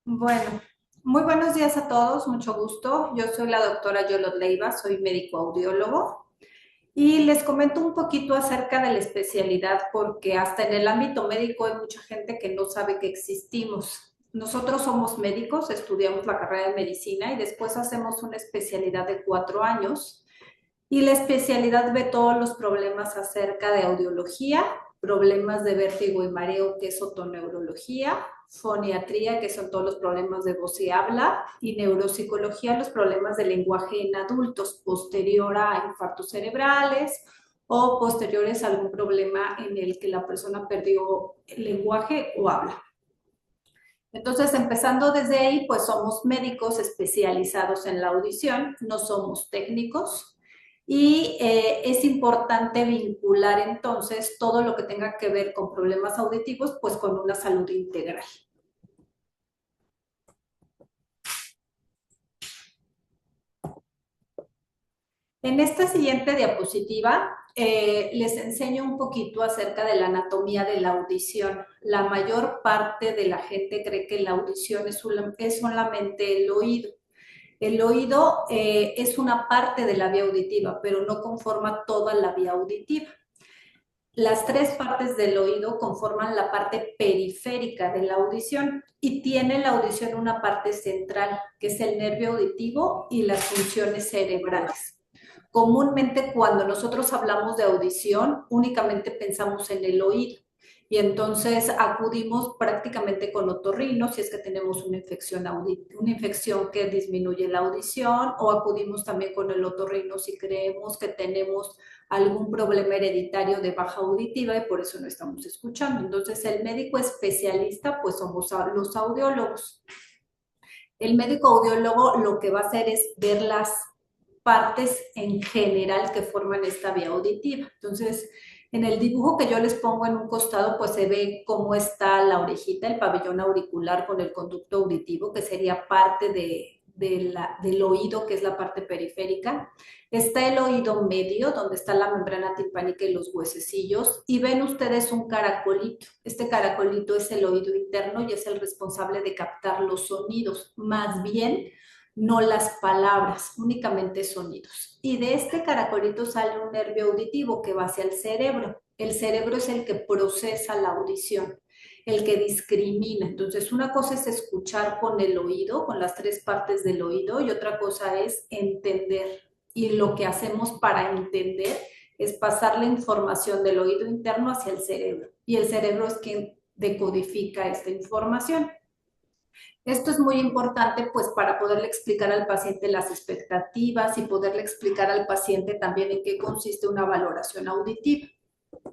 Bueno, muy buenos días a todos, mucho gusto. Yo soy la doctora Yolot Leiva, soy médico audiólogo y les comento un poquito acerca de la especialidad porque hasta en el ámbito médico hay mucha gente que no sabe que existimos. Nosotros somos médicos, estudiamos la carrera de medicina y después hacemos una especialidad de 4 años y la especialidad ve todos los problemas acerca de audiología, problemas de vértigo y mareo, que es otoneurología, foniatría, que son todos los problemas de voz y habla, y neuropsicología, los problemas de lenguaje en adultos, posterior a infartos cerebrales o posteriores a algún problema en el que la persona perdió el lenguaje o habla. Entonces, empezando desde ahí, pues somos médicos especializados en la audición, no somos técnicos y es importante vincular entonces todo lo que tenga que ver con problemas auditivos, pues con una salud integral. En esta siguiente diapositiva les enseño un poquito acerca de la anatomía de la audición. La mayor parte de la gente cree que la audición es solamente el oído. El oído es una parte de la vía auditiva, pero no conforma toda la vía auditiva. Las tres partes del oído conforman la parte periférica de la audición y tiene la audición una parte central, que es el nervio auditivo y las funciones cerebrales. Comúnmente cuando nosotros hablamos de audición, únicamente pensamos en el oído y entonces acudimos prácticamente con otorrino si es que tenemos una infección que disminuye la audición, o acudimos también con el otorrino si creemos que tenemos algún problema hereditario de baja auditiva y por eso no estamos escuchando. Entonces el médico especialista pues somos los audiólogos. El médico audiólogo lo que va a hacer es ver las partes en general que forman esta vía auditiva. Entonces, en el dibujo que yo les pongo en un costado, pues se ve cómo está la orejita, el pabellón auricular con el conducto auditivo, que sería parte del oído, que es la parte periférica. Está el oído medio, donde está la membrana timpánica y los huesecillos. Y ven ustedes un caracolito. Este caracolito es el oído interno y es el responsable de captar los sonidos. Más bien, no las palabras, únicamente sonidos. Y de este caracolito sale un nervio auditivo que va hacia el cerebro. El cerebro es el que procesa la audición, el que discrimina. Entonces, una cosa es escuchar con el oído, con las tres partes del oído, y otra cosa es entender. Y lo que hacemos para entender es pasar la información del oído interno hacia el cerebro. Y el cerebro es quien decodifica esta información. Esto es muy importante pues para poderle explicar al paciente las expectativas y poderle explicar al paciente también en qué consiste una valoración auditiva.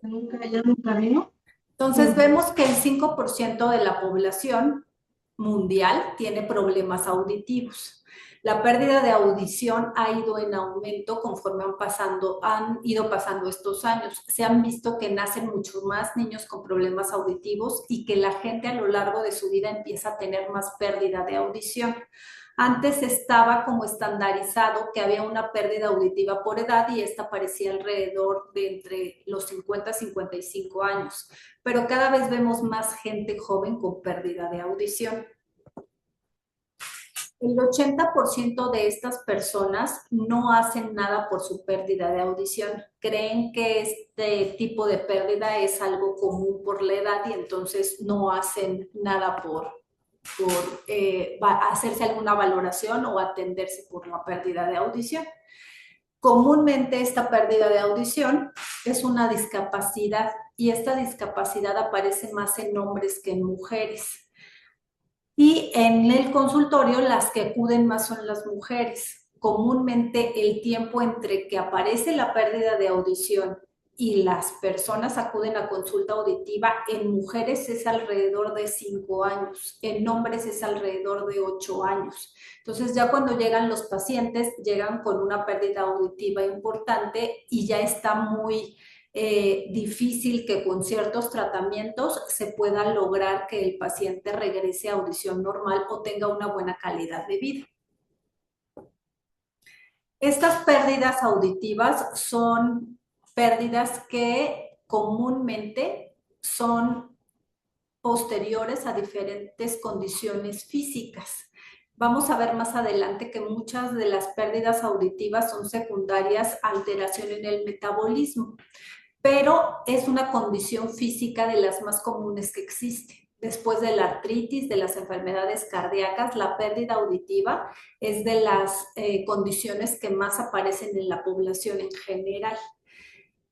Nunca, ya nunca vino. Entonces vemos que el 5% de la población mundial tiene problemas auditivos. La pérdida de audición ha ido en aumento conforme han ido pasando estos años. Se han visto que nacen muchos más niños con problemas auditivos y que la gente a lo largo de su vida empieza a tener más pérdida de audición. Antes estaba como estandarizado que había una pérdida auditiva por edad y esta aparecía alrededor de entre los 50 y 55 años, pero cada vez vemos más gente joven con pérdida de audición. El 80% de estas personas no hacen nada por su pérdida de audición. Creen que este tipo de pérdida es algo común por la edad y entonces no hacen nada por hacerse alguna valoración o atenderse por la pérdida de audición. Comúnmente esta pérdida de audición es una discapacidad y esta discapacidad aparece más en hombres que en mujeres. Y en el consultorio las que acuden más son las mujeres. Comúnmente el tiempo entre que aparece la pérdida de audición y las personas acuden a consulta auditiva en mujeres es alrededor de 5 años, en hombres es alrededor de 8 años. Entonces ya cuando llegan los pacientes llegan con una pérdida auditiva importante y ya está muy difícil que con ciertos tratamientos se pueda lograr que el paciente regrese a audición normal o tenga una buena calidad de vida. Estas pérdidas auditivas son pérdidas que comúnmente son posteriores a diferentes condiciones físicas. Vamos a ver más adelante que muchas de las pérdidas auditivas son secundarias a alteración en el metabolismo, pero es una condición física de las más comunes que existe. Después de la artritis, de las enfermedades cardíacas, la pérdida auditiva es de las condiciones que más aparecen en la población en general.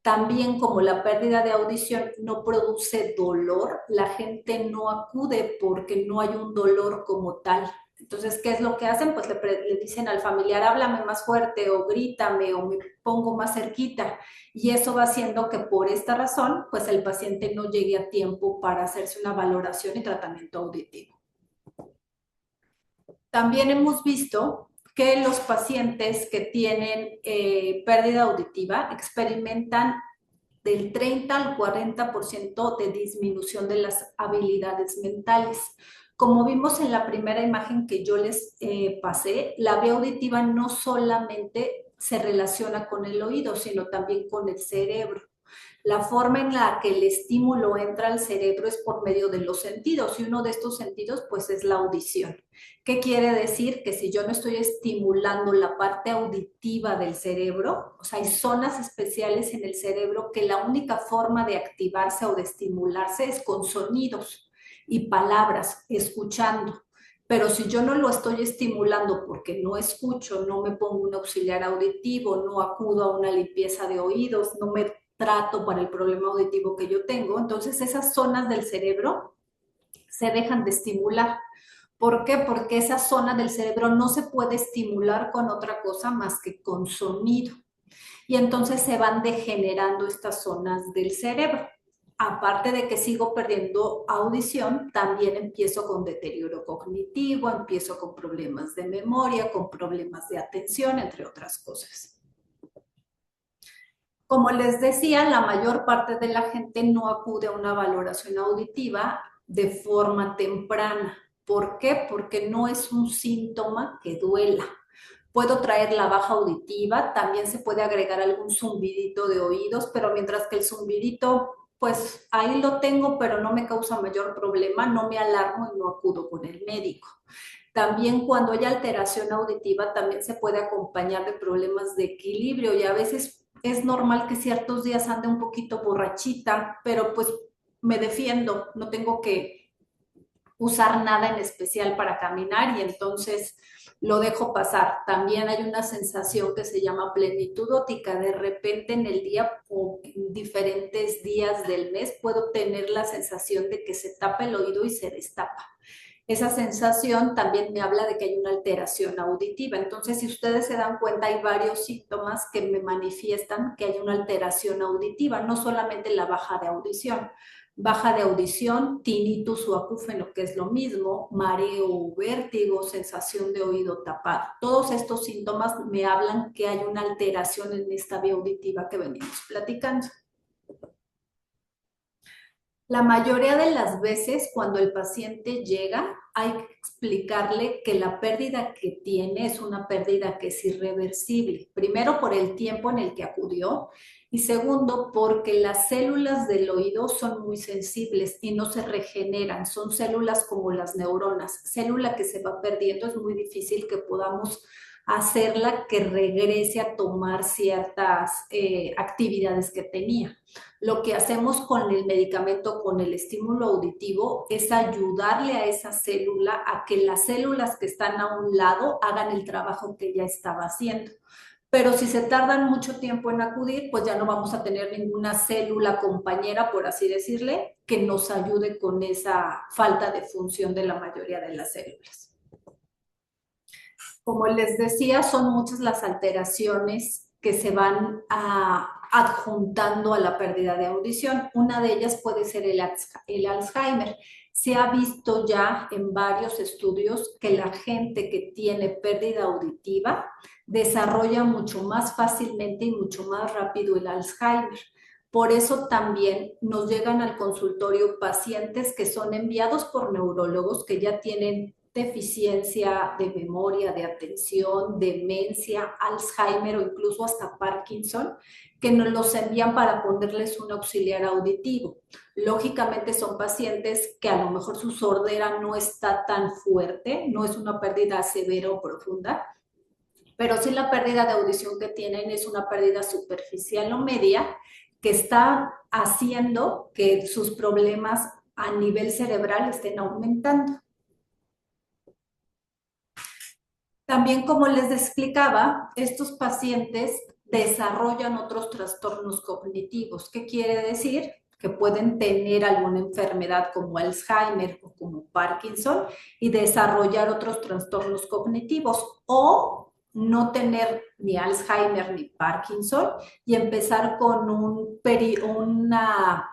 También como la pérdida de audición no produce dolor, la gente no acude porque no hay un dolor como tal. Entonces, ¿qué es lo que hacen? Pues le dicen al familiar, háblame más fuerte o grítame o me pongo más cerquita. Y eso va haciendo que por esta razón, pues el paciente no llegue a tiempo para hacerse una valoración y tratamiento auditivo. También hemos visto que los pacientes que tienen pérdida auditiva experimentan del 30 al 40% de disminución de las habilidades mentales. Como vimos en la primera imagen que yo les pasé, la vía auditiva no solamente se relaciona con el oído, sino también con el cerebro. La forma en la que el estímulo entra al cerebro es por medio de los sentidos y uno de estos sentidos pues es la audición. ¿Qué quiere decir? Que si yo no estoy estimulando la parte auditiva del cerebro, o sea, hay zonas especiales en el cerebro que la única forma de activarse o de estimularse es con sonidos y palabras, escuchando. Pero si yo no lo estoy estimulando porque no escucho, no me pongo un auxiliar auditivo, no acudo a una limpieza de oídos, no me trato para el problema auditivo que yo tengo, entonces esas zonas del cerebro se dejan de estimular. ¿Por qué? Porque esa zona del cerebro no se puede estimular con otra cosa más que con sonido. Y entonces se van degenerando estas zonas del cerebro. Aparte de que sigo perdiendo audición, también empiezo con deterioro cognitivo, empiezo con problemas de memoria, con problemas de atención, entre otras cosas. Como les decía, la mayor parte de la gente no acude a una valoración auditiva de forma temprana. ¿Por qué? Porque no es un síntoma que duela. Puedo traer la baja auditiva, también se puede agregar algún zumbidito de oídos, pero mientras que el zumbidito, pues ahí lo tengo, pero no me causa mayor problema, no me alarmo y no acudo con el médico. También cuando hay alteración auditiva, también se puede acompañar de problemas de equilibrio y a veces es normal que ciertos días ande un poquito borrachita, pero pues me defiendo, no tengo que usar nada en especial para caminar y entonces lo dejo pasar. También hay una sensación que se llama plenitud óptica. De repente en el día o en diferentes días del mes puedo tener la sensación de que se tapa el oído y se destapa. Esa sensación también me habla de que hay una alteración auditiva. Entonces, si ustedes se dan cuenta, hay varios síntomas que me manifiestan que hay una alteración auditiva, no solamente la baja de audición, tinnitus o acúfeno, que es lo mismo, mareo o vértigo, sensación de oído tapado. Todos estos síntomas me hablan que hay una alteración en esta vía auditiva que venimos platicando. La mayoría de las veces cuando el paciente llega, hay que explicarle que la pérdida que tiene es una pérdida que es irreversible. Primero, por el tiempo en el que acudió y segundo, porque las células del oído son muy sensibles y no se regeneran. Son células como las neuronas. Célula que se va perdiendo es muy difícil que podamos hacerla que regrese a tomar ciertas actividades que tenía. Lo que hacemos con el medicamento, con el estímulo auditivo, es ayudarle a esa célula a que las células que están a un lado hagan el trabajo que ya estaba haciendo. Pero si se tardan mucho tiempo en acudir, pues ya no vamos a tener ninguna célula compañera, por así decirle, que nos ayude con esa falta de función de la mayoría de las células. Como les decía, son muchas las alteraciones que se van adjuntando a la pérdida de audición. Una de ellas puede ser el Alzheimer. Se ha visto ya en varios estudios que la gente que tiene pérdida auditiva desarrolla mucho más fácilmente y mucho más rápido el Alzheimer. Por eso también nos llegan al consultorio pacientes que son enviados por neurólogos que ya tienen deficiencia de memoria, de atención, demencia, Alzheimer o incluso hasta Parkinson, que nos los envían para ponerles un auxiliar auditivo. Lógicamente son pacientes que a lo mejor su sordera no está tan fuerte, no es una pérdida severa o profunda, pero sí la pérdida de audición que tienen es una pérdida superficial o media que está haciendo que sus problemas a nivel cerebral estén aumentando. También, como les explicaba, estos pacientes desarrollan otros trastornos cognitivos. ¿Qué quiere decir? Que pueden tener alguna enfermedad como Alzheimer o como Parkinson y desarrollar otros trastornos cognitivos o no tener ni Alzheimer ni Parkinson y empezar con una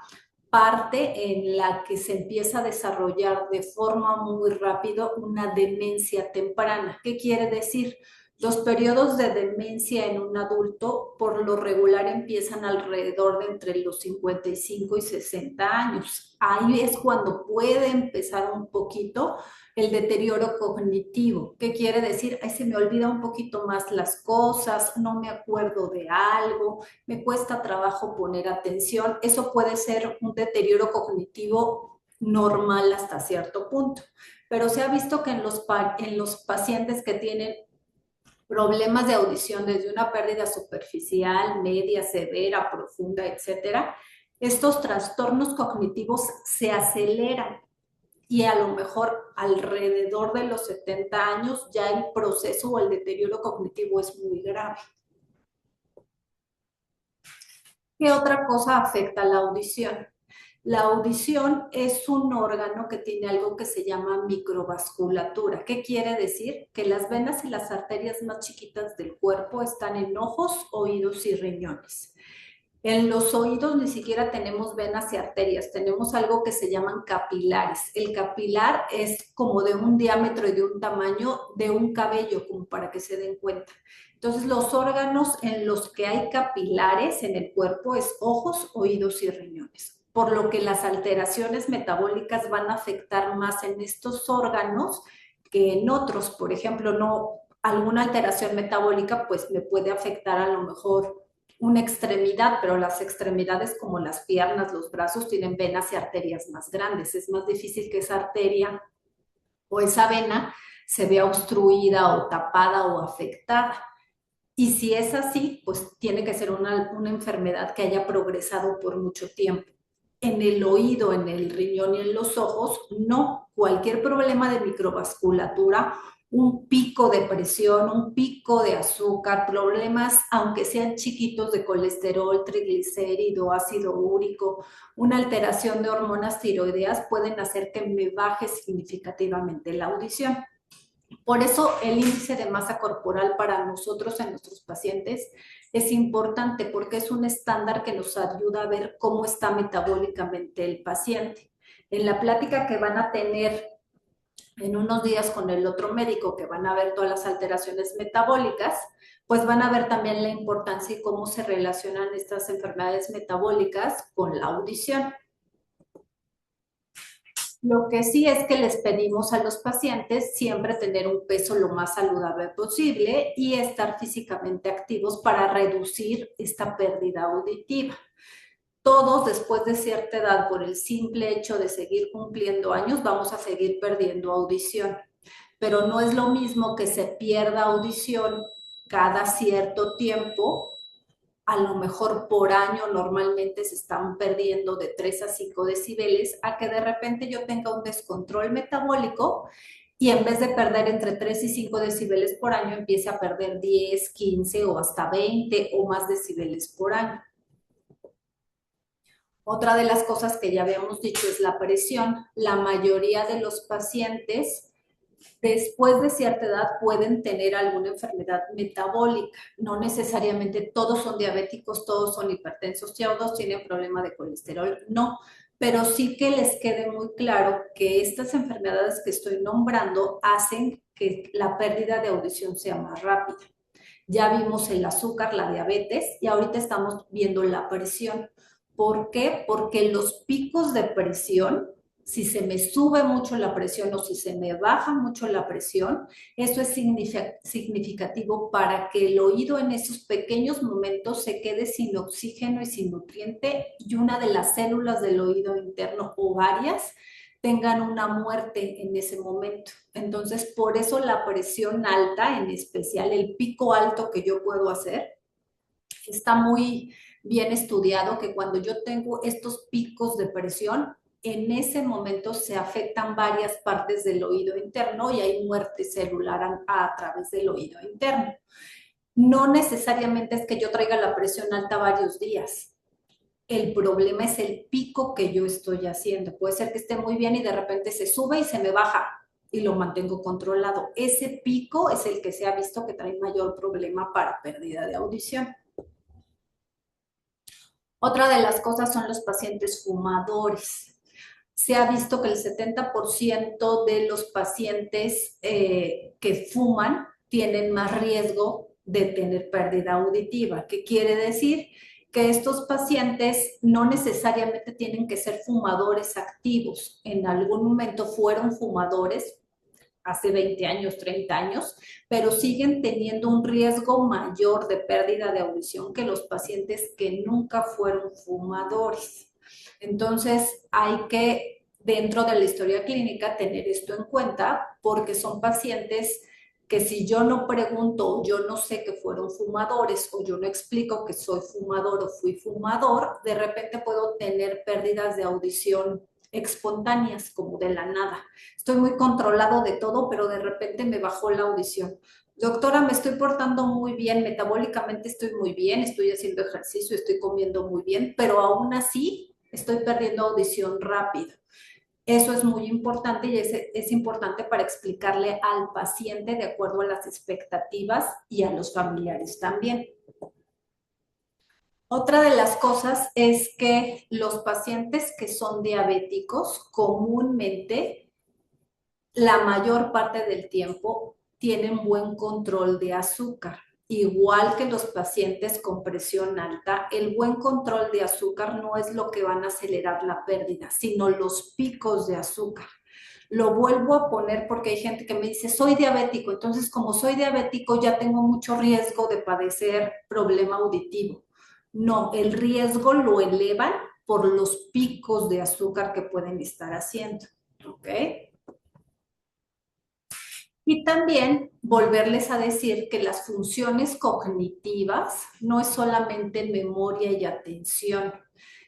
parte en la que se empieza a desarrollar de forma muy rápida una demencia temprana. ¿Qué quiere decir? Los periodos de demencia en un adulto por lo regular empiezan alrededor de entre los 55 y 60 años. Ahí es cuando puede empezar un poquito el deterioro cognitivo. ¿Qué quiere decir? Ay, se me olvida un poquito más las cosas, no me acuerdo de algo, me cuesta trabajo poner atención. Eso puede ser un deterioro cognitivo normal hasta cierto punto, pero se ha visto que en los pacientes que tienen problemas de audición desde una pérdida superficial, media, severa, profunda, etcétera, estos trastornos cognitivos se aceleran y a lo mejor alrededor de los 70 años ya el proceso o el deterioro cognitivo es muy grave. ¿Qué otra cosa afecta la audición? La audición es un órgano que tiene algo que se llama microvasculatura. ¿Qué quiere decir? Que las venas y las arterias más chiquitas del cuerpo están en ojos, oídos y riñones. En los oídos ni siquiera tenemos venas y arterias, tenemos algo que se llaman capilares. El capilar es como de un diámetro y de un tamaño de un cabello, como para que se den cuenta. Entonces, los órganos en los que hay capilares en el cuerpo es ojos, oídos y riñones, por lo que las alteraciones metabólicas van a afectar más en estos órganos que en otros. Por ejemplo, no, alguna alteración metabólica pues me puede afectar a lo mejor una extremidad, pero las extremidades como las piernas, los brazos tienen venas y arterias más grandes. Es más difícil que esa arteria o esa vena se vea obstruida o tapada o afectada. Y si es así, pues tiene que ser una enfermedad que haya progresado por mucho tiempo. En el oído, en el riñón y en los ojos, no. Cualquier problema de microvasculatura, un pico de presión, un pico de azúcar, problemas, aunque sean chiquitos, de colesterol, triglicérido, ácido úrico, una alteración de hormonas tiroideas, pueden hacer que me baje significativamente la audición. Por eso el índice de masa corporal para nosotros en nuestros pacientes es importante porque es un estándar que nos ayuda a ver cómo está metabólicamente el paciente. En la plática que van a tener en unos días con el otro médico, que van a ver todas las alteraciones metabólicas, pues van a ver también la importancia y cómo se relacionan estas enfermedades metabólicas con la audición. Lo que sí es que les pedimos a los pacientes siempre tener un peso lo más saludable posible y estar físicamente activos para reducir esta pérdida auditiva. Todos, después de cierta edad, por el simple hecho de seguir cumpliendo años, vamos a seguir perdiendo audición. Pero no es lo mismo que se pierda audición cada cierto tiempo. A lo mejor por año normalmente se están perdiendo de 3 a 5 decibeles, a que de repente yo tenga un descontrol metabólico y en vez de perder entre 3 y 5 decibeles por año, empiece a perder 10, 15 o hasta 20 o más decibeles por año. Otra de las cosas que ya habíamos dicho es la presión. La mayoría de los pacientes después de cierta edad pueden tener alguna enfermedad metabólica. No necesariamente todos son diabéticos, todos son hipertensos, todos tienen problema de colesterol, no. Pero sí que les quede muy claro que estas enfermedades que estoy nombrando hacen que la pérdida de audición sea más rápida. Ya vimos el azúcar, la diabetes y ahorita estamos viendo la presión. ¿Por qué? Porque los picos de presión Si se me sube mucho la presión o si se me baja mucho la presión, eso es significativo para que el oído en esos pequeños momentos se quede sin oxígeno y sin nutriente y una de las células del oído interno o varias tengan una muerte en ese momento. Entonces, por eso la presión alta, en especial el pico alto que yo puedo hacer, está muy bien estudiado que cuando yo tengo estos picos de presión, en ese momento se afectan varias partes del oído interno y hay muerte celular a través del oído interno. No necesariamente es que yo traiga la presión alta varios días. El problema es el pico que yo estoy haciendo. Puede ser que esté muy bien y de repente se sube y se me baja y lo mantengo controlado. Ese pico es el que se ha visto que trae mayor problema para pérdida de audición. Otra de las cosas son los pacientes fumadores. Se ha visto que el 70% de los pacientes que fuman tienen más riesgo de tener pérdida auditiva. ¿Qué quiere decir? Que estos pacientes no necesariamente tienen que ser fumadores activos. En algún momento fueron fumadores, hace 20 años, 30 años, pero siguen teniendo un riesgo mayor de pérdida de audición que los pacientes que nunca fueron fumadores. Entonces, hay que, dentro de la historia clínica, tener esto en cuenta porque son pacientes que si yo no pregunto, yo no sé que fueron fumadores o yo no explico que soy fumador o fui fumador, de repente puedo tener pérdidas de audición espontáneas, como de la nada. Estoy muy controlado de todo, pero de repente me bajó la audición. Doctora, me estoy portando muy bien, metabólicamente estoy muy bien, estoy haciendo ejercicio, estoy comiendo muy bien, pero aún así estoy perdiendo audición rápido. Eso es muy importante y es importante para explicarle al paciente de acuerdo a las expectativas y a los familiares también. Otra de las cosas es que los pacientes que son diabéticos comúnmente la mayor parte del tiempo tienen buen control de azúcar. Igual que los pacientes con presión alta, el buen control de azúcar no es lo que van a acelerar la pérdida, sino los picos de azúcar. Lo vuelvo a poner porque hay gente que me dice, soy diabético, entonces como soy diabético ya tengo mucho riesgo de padecer problema auditivo. No, el riesgo lo elevan por los picos de azúcar que pueden estar haciendo. ¿Ok? Y también volverles a decir que las funciones cognitivas no es solamente memoria y atención,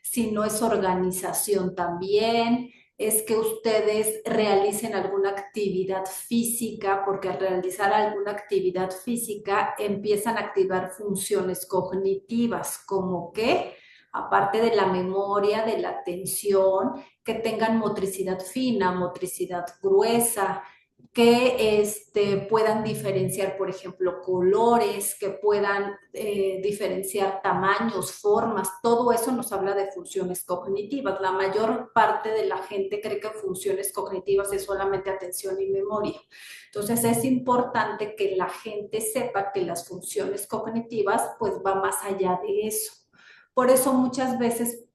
sino es organización también, es que ustedes realicen alguna actividad física, porque al realizar alguna actividad física empiezan a activar funciones cognitivas, como que, aparte de la memoria, de la atención, que tengan motricidad fina, motricidad gruesa, que puedan diferenciar, por ejemplo, colores, que puedan diferenciar tamaños, formas, todo eso nos habla de funciones cognitivas. La mayor parte de la gente cree que funciones cognitivas es solamente atención y memoria. Entonces es importante que la gente sepa que las funciones cognitivas pues va más allá de eso. Por eso muchas veces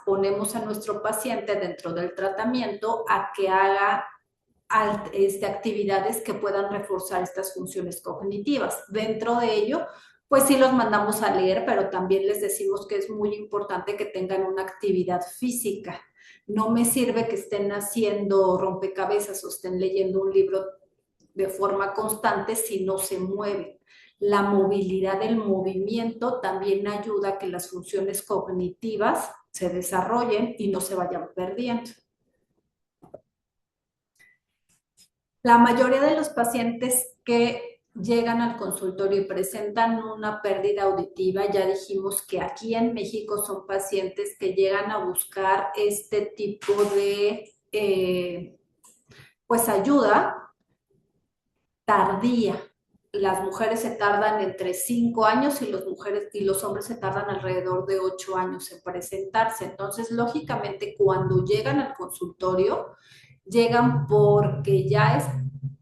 ponemos a nuestro paciente dentro del tratamiento a que haga actividades que puedan reforzar estas funciones cognitivas. Dentro de ello, pues sí los mandamos a leer, pero también les decimos que es muy importante que tengan una actividad física. No me sirve que estén haciendo rompecabezas o estén leyendo un libro de forma constante si no se mueven. La movilidad del movimiento también ayuda a que las funciones cognitivas se desarrollen y no se vayan perdiendo. La mayoría de los pacientes que llegan al consultorio y presentan una pérdida auditiva, ya dijimos que aquí en México son pacientes que llegan a buscar este tipo de pues ayuda tardía. Las mujeres se tardan entre 5 años y los hombres se tardan alrededor de 8 años en presentarse. Entonces, lógicamente, cuando llegan al consultorio, llegan porque ya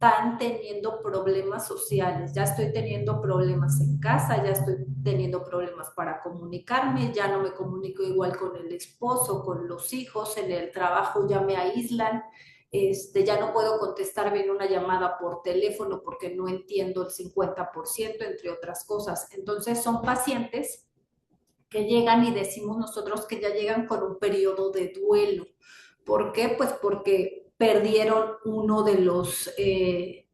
están teniendo problemas sociales, ya estoy teniendo problemas en casa, ya estoy teniendo problemas para comunicarme, ya no me comunico igual con el esposo, con los hijos, en el trabajo ya me aíslan, ya no puedo contestar bien una llamada por teléfono porque no entiendo el 50%, entre otras cosas. Entonces son pacientes que llegan y decimos nosotros que ya llegan con un periodo de duelo. ¿Por qué? Pues porque perdieron uno de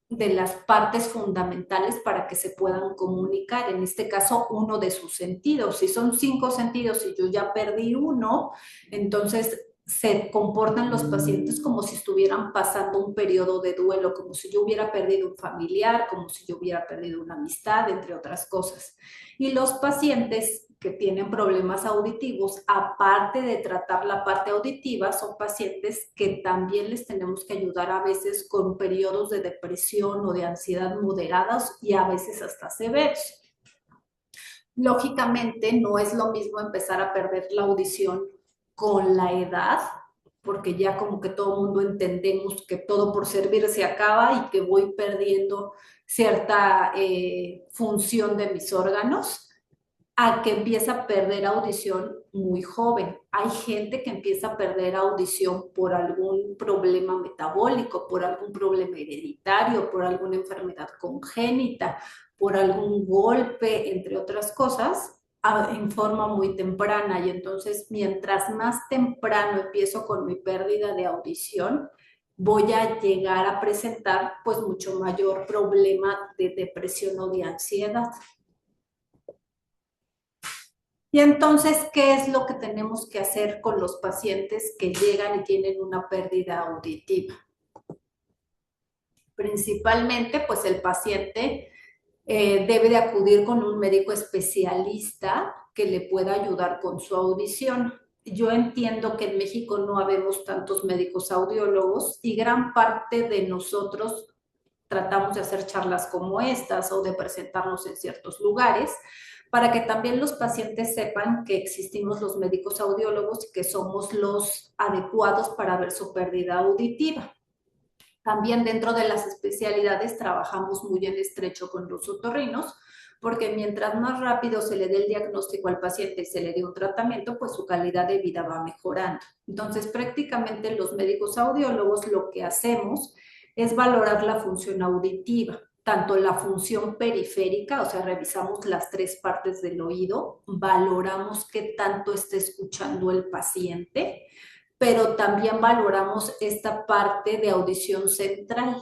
las partes fundamentales para que se puedan comunicar, en este caso uno de sus sentidos. Si son 5 sentidos y yo ya perdí uno, entonces se comportan los pacientes como si estuvieran pasando un periodo de duelo, como si yo hubiera perdido un familiar, como si yo hubiera perdido una amistad, entre otras cosas. Y los pacientes que tienen problemas auditivos, aparte de tratar la parte auditiva, son pacientes que también les tenemos que ayudar a veces con periodos de depresión o de ansiedad moderados y a veces hasta severos. Lógicamente, no es lo mismo empezar a perder la audición con la edad, porque ya como que todo el mundo entendemos que todo por servir se acaba y que voy perdiendo cierta función de mis órganos a que empieza a perder audición muy joven. Hay gente que empieza a perder audición por algún problema metabólico, por algún problema hereditario, por alguna enfermedad congénita, por algún golpe, entre otras cosas, en forma muy temprana. Y entonces, mientras más temprano empiezo con mi pérdida de audición, voy a llegar a presentar pues mucho mayor problema de depresión o de ansiedad. Y entonces, ¿qué es lo que tenemos que hacer con los pacientes que llegan y tienen una pérdida auditiva? Principalmente, pues el paciente debe de acudir con un médico especialista que le pueda ayudar con su audición. Yo entiendo que en México no habemos tantos médicos audiólogos y gran parte de nosotros tratamos de hacer charlas como estas o de presentarnos en ciertos lugares para que también los pacientes sepan que existimos los médicos audiólogos y que somos los adecuados para ver su pérdida auditiva. También dentro de las especialidades trabajamos muy en estrecho con los otorrinos, porque mientras más rápido se le dé el diagnóstico al paciente y se le dé un tratamiento, pues su calidad de vida va mejorando. Entonces, prácticamente los médicos audiólogos lo que hacemos es valorar la función auditiva, tanto la función periférica, o sea, revisamos las 3 partes del oído, valoramos qué tanto está escuchando el paciente, pero también valoramos esta parte de audición central,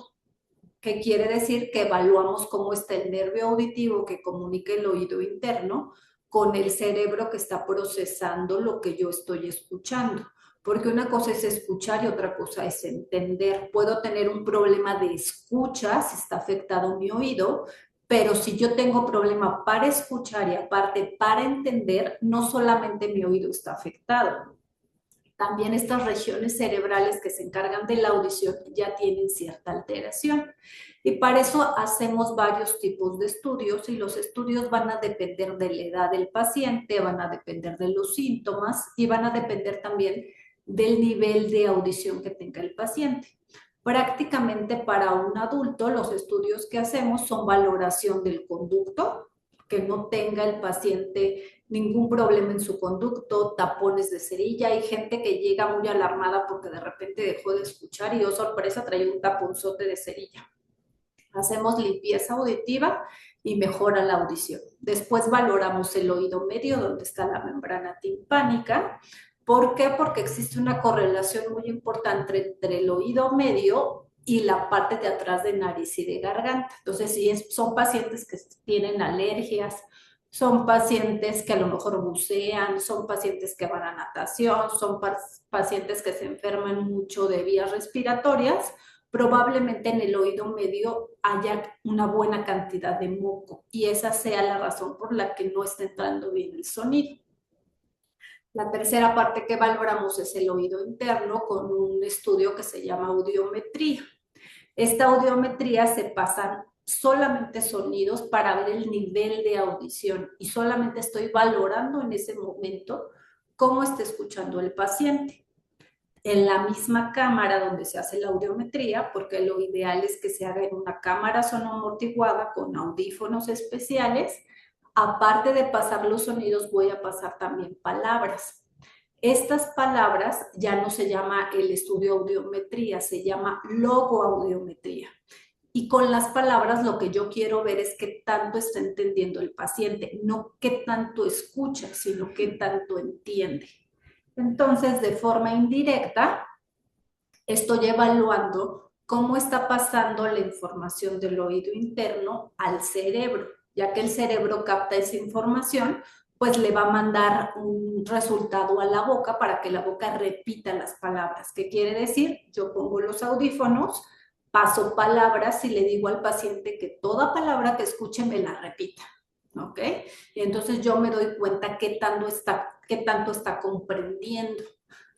que quiere decir que evaluamos cómo está el nervio auditivo que comunica el oído interno con el cerebro que está procesando lo que yo estoy escuchando. Porque una cosa es escuchar y otra cosa es entender. Puedo tener un problema de escucha si está afectado mi oído, pero si yo tengo problema para escuchar y aparte para entender, no solamente mi oído está afectado, también estas regiones cerebrales que se encargan de la audición ya tienen cierta alteración. Y para eso hacemos varios tipos de estudios y los estudios van a depender de la edad del paciente, van a depender de los síntomas y van a depender también del nivel de audición que tenga el paciente. Prácticamente para un adulto los estudios que hacemos son valoración del conducto, que no tenga el paciente ningún problema en su conducto, tapones de cerilla. Hay gente que llega muy alarmada porque de repente dejó de escuchar y, oh sorpresa, trae un taponzote de cerilla. Hacemos limpieza auditiva y mejora la audición. Después valoramos el oído medio, donde está la membrana timpánica. ¿Por qué? Porque existe una correlación muy importante entre el oído medio y la parte de atrás de nariz y de garganta. Entonces, si son pacientes que tienen alergias, son pacientes que a lo mejor bucean, son pacientes que van a natación, son pacientes que se enferman mucho de vías respiratorias, probablemente en el oído medio haya una buena cantidad de moco y esa sea la razón por la que no está entrando bien el sonido. La tercera parte que valoramos es el oído interno con un estudio que se llama audiometría. Esta audiometría se pasan solamente sonidos para ver el nivel de audición y solamente estoy valorando en ese momento cómo está escuchando el paciente. en la misma cámara donde se hace la audiometría, porque lo ideal es que se haga en una cámara sonoamortiguada con audífonos especiales. Aparte de pasar los sonidos, voy a pasar también palabras. Estas palabras ya no se llama el estudio audiometría, se llama logoaudiometría. Y con las palabras lo que yo quiero ver es qué tanto está entendiendo el paciente, no qué tanto escucha, sino qué tanto entiende. Entonces, de forma indirecta, estoy evaluando cómo está pasando la información del oído interno al cerebro, ya que el cerebro capta esa información, pues le va a mandar un resultado a la boca para que la boca repita las palabras. ¿Qué quiere decir? Yo pongo los audífonos, paso palabras y le digo al paciente que toda palabra que escuche me la repita. ¿Ok? Y entonces yo me doy cuenta qué tanto está comprendiendo.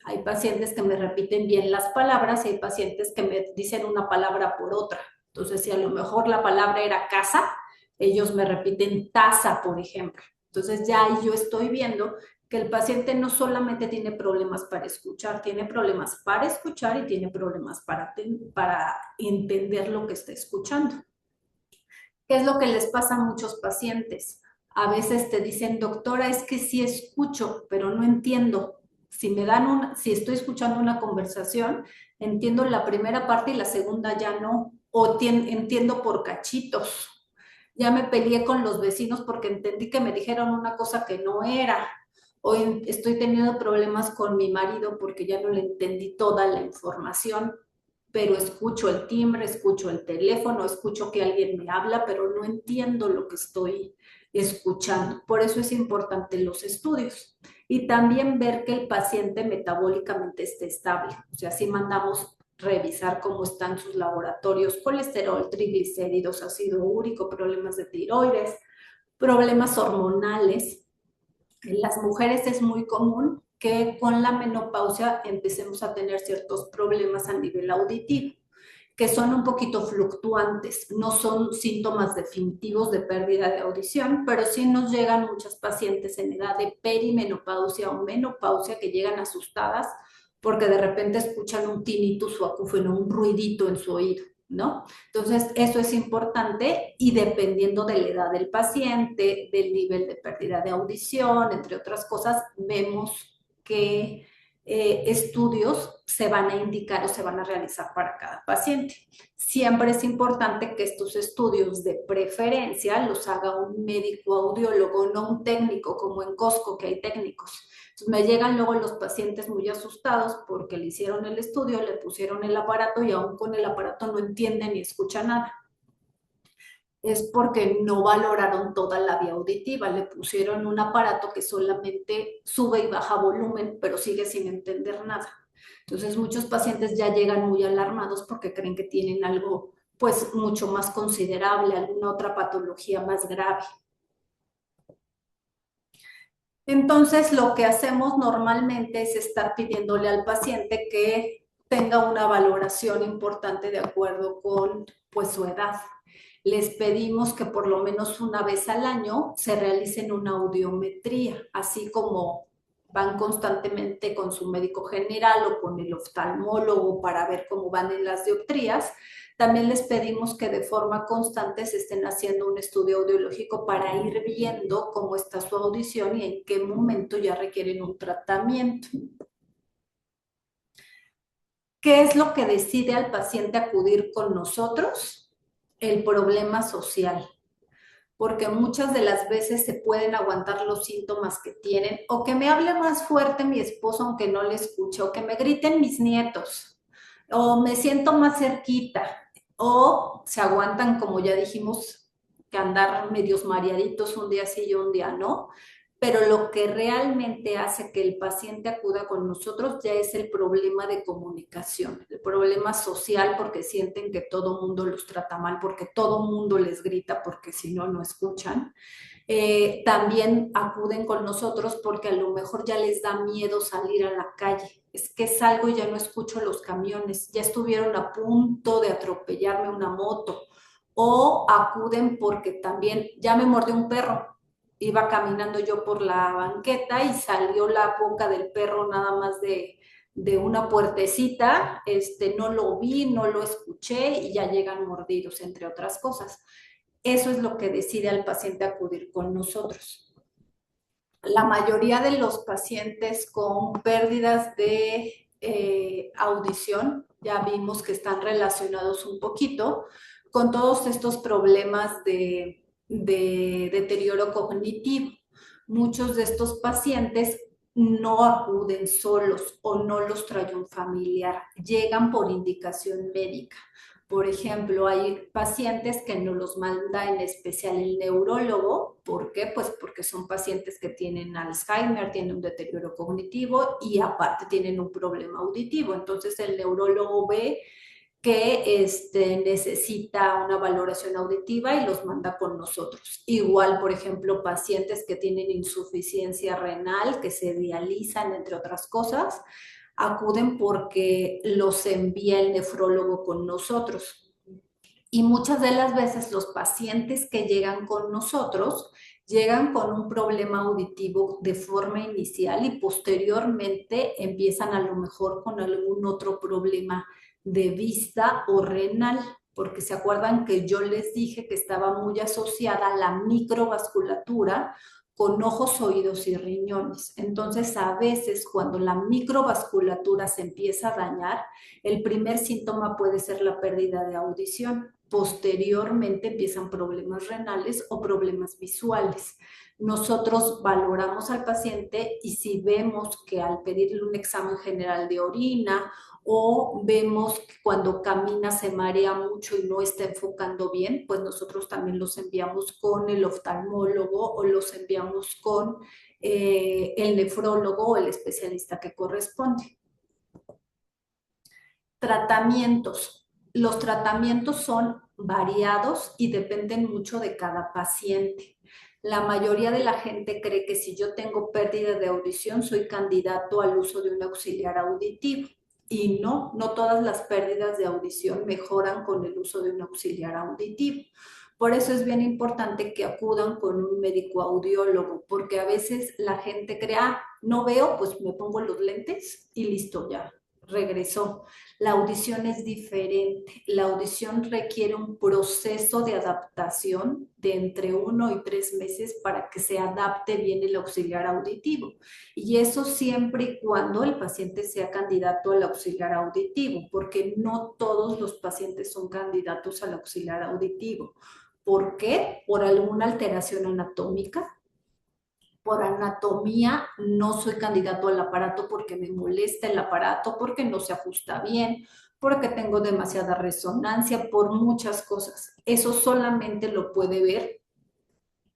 Hay pacientes que me repiten bien las palabras y hay pacientes que me dicen una palabra por otra. Entonces, si a lo mejor la palabra era casa, ellos me repiten taza, por ejemplo. Entonces, ya ahí yo estoy viendo que el paciente no solamente tiene problemas para escuchar, tiene problemas para escuchar y tiene problemas para entender lo que está escuchando. ¿Qué es lo que les pasa a muchos pacientes? A veces te dicen, doctora, es que sí escucho, pero no entiendo. Si estoy escuchando una conversación, entiendo la primera parte y la segunda ya no, o entiendo por cachitos. Ya me peleé con los vecinos porque entendí que me dijeron una cosa que no era. Hoy estoy teniendo problemas con mi marido porque ya no le entendí toda la información, pero escucho el timbre, escucho el teléfono, escucho que alguien me habla, pero no entiendo lo que estoy escuchando. Por eso es importante los estudios. Y también ver que el paciente metabólicamente esté estable. O sea, si mandamos revisar cómo están sus laboratorios, colesterol, triglicéridos, ácido úrico, problemas de tiroides, problemas hormonales. En las mujeres es muy común que con la menopausia empecemos a tener ciertos problemas a nivel auditivo, que son un poquito fluctuantes, no son síntomas definitivos de pérdida de audición, pero sí nos llegan muchas pacientes en edad de perimenopausia o menopausia que llegan asustadas porque de repente escuchan un tinnitus o acúfeno, un ruidito en su oído, ¿no? Entonces, eso es importante y dependiendo de la edad del paciente, del nivel de pérdida de audición, entre otras cosas, vemos qué estudios se van a indicar o se van a realizar para cada paciente. Siempre es importante que estos estudios de preferencia los haga un médico audiólogo, no un técnico como en Costco, que hay técnicos. Entonces me llegan luego los pacientes muy asustados porque le hicieron el estudio, le pusieron el aparato y aún con el aparato no entienden ni escuchan nada. Es porque no valoraron toda la vía auditiva, le pusieron un aparato que solamente sube y baja volumen, pero sigue sin entender nada. Entonces muchos pacientes ya llegan muy alarmados porque creen que tienen algo pues mucho más considerable, alguna otra patología más grave. Entonces, lo que hacemos normalmente es estar pidiéndole al paciente que tenga una valoración importante de acuerdo con pues, su edad. Les pedimos que por lo menos una vez al año se realicen una audiometría, así como van constantemente con su médico general o con el oftalmólogo para ver cómo van en las dioptrías. También les pedimos que de forma constante se estén haciendo un estudio audiológico para ir viendo cómo está su audición y en qué momento ya requieren un tratamiento. ¿Qué es lo que decide al paciente acudir con nosotros? El problema social, porque muchas de las veces se pueden aguantar los síntomas que tienen, o que me hable más fuerte mi esposo aunque no le escuche, o que me griten mis nietos, o me siento más cerquita, o se aguantan, como ya dijimos, que andar medios mareaditos un día sí y un día no, pero lo que realmente hace que el paciente acuda con nosotros ya es el problema de comunicación, el problema social porque sienten que todo mundo los trata mal, porque todo mundo les grita, porque si no, no escuchan. También acuden con nosotros porque a lo mejor ya les da miedo salir a la calle. Es que salgo y ya no escucho los camiones, ya estuvieron a punto de atropellarme una moto. O acuden porque también ya me mordió un perro. Iba caminando yo por la banqueta y salió la boca del perro nada más de una puertecita, no lo vi, no lo escuché y ya llegan mordidos, entre otras cosas. Eso es lo que decide al paciente acudir con nosotros. La mayoría de los pacientes con pérdidas de audición, ya vimos que están relacionados un poquito con todos estos problemas de deterioro cognitivo. Muchos de estos pacientes no acuden solos o no los trae un familiar, llegan por indicación médica. Por ejemplo, hay pacientes que no los manda en especial el neurólogo. ¿Por qué? Pues porque son pacientes que tienen Alzheimer, tienen un deterioro cognitivo y aparte tienen un problema auditivo. Entonces el neurólogo ve que necesita una valoración auditiva y los manda con nosotros. Igual, por ejemplo, pacientes que tienen insuficiencia renal, que se dializan, entre otras cosas, acuden porque los envía el nefrólogo con nosotros. Y muchas de las veces los pacientes que llegan con nosotros llegan con un problema auditivo de forma inicial y posteriormente empiezan a lo mejor con algún otro problema de vista o renal, porque se acuerdan que yo les dije que estaba muy asociada la microvasculatura con ojos, oídos y riñones. Entonces, a veces cuando la microvasculatura se empieza a dañar, el primer síntoma puede ser la pérdida de audición. Posteriormente empiezan problemas renales o problemas visuales. Nosotros valoramos al paciente y si vemos que al pedirle un examen general de orina o vemos que cuando camina se marea mucho y no está enfocando bien, pues nosotros también los enviamos con el oftalmólogo o los enviamos con el nefrólogo o el especialista que corresponde. Tratamientos. Los tratamientos son variados y dependen mucho de cada paciente. La mayoría de la gente cree que si yo tengo pérdida de audición, soy candidato al uso de un auxiliar auditivo. Y no, no todas las pérdidas de audición mejoran con el uso de un auxiliar auditivo. Por eso es bien importante que acudan con un médico audiólogo, porque a veces la gente cree, no veo, pues me pongo los lentes y listo, ya regresó. La audición es diferente. La audición requiere un proceso de adaptación de entre 1 y 3 meses para que se adapte bien el auxiliar auditivo. Y eso siempre y cuando el paciente sea candidato al auxiliar auditivo, porque no todos los pacientes son candidatos al auxiliar auditivo. ¿Por qué? Por alguna alteración anatómica. Por anatomía no soy candidato al aparato porque me molesta el aparato, porque no se ajusta bien, porque tengo demasiada resonancia, por muchas cosas. Eso solamente lo puede ver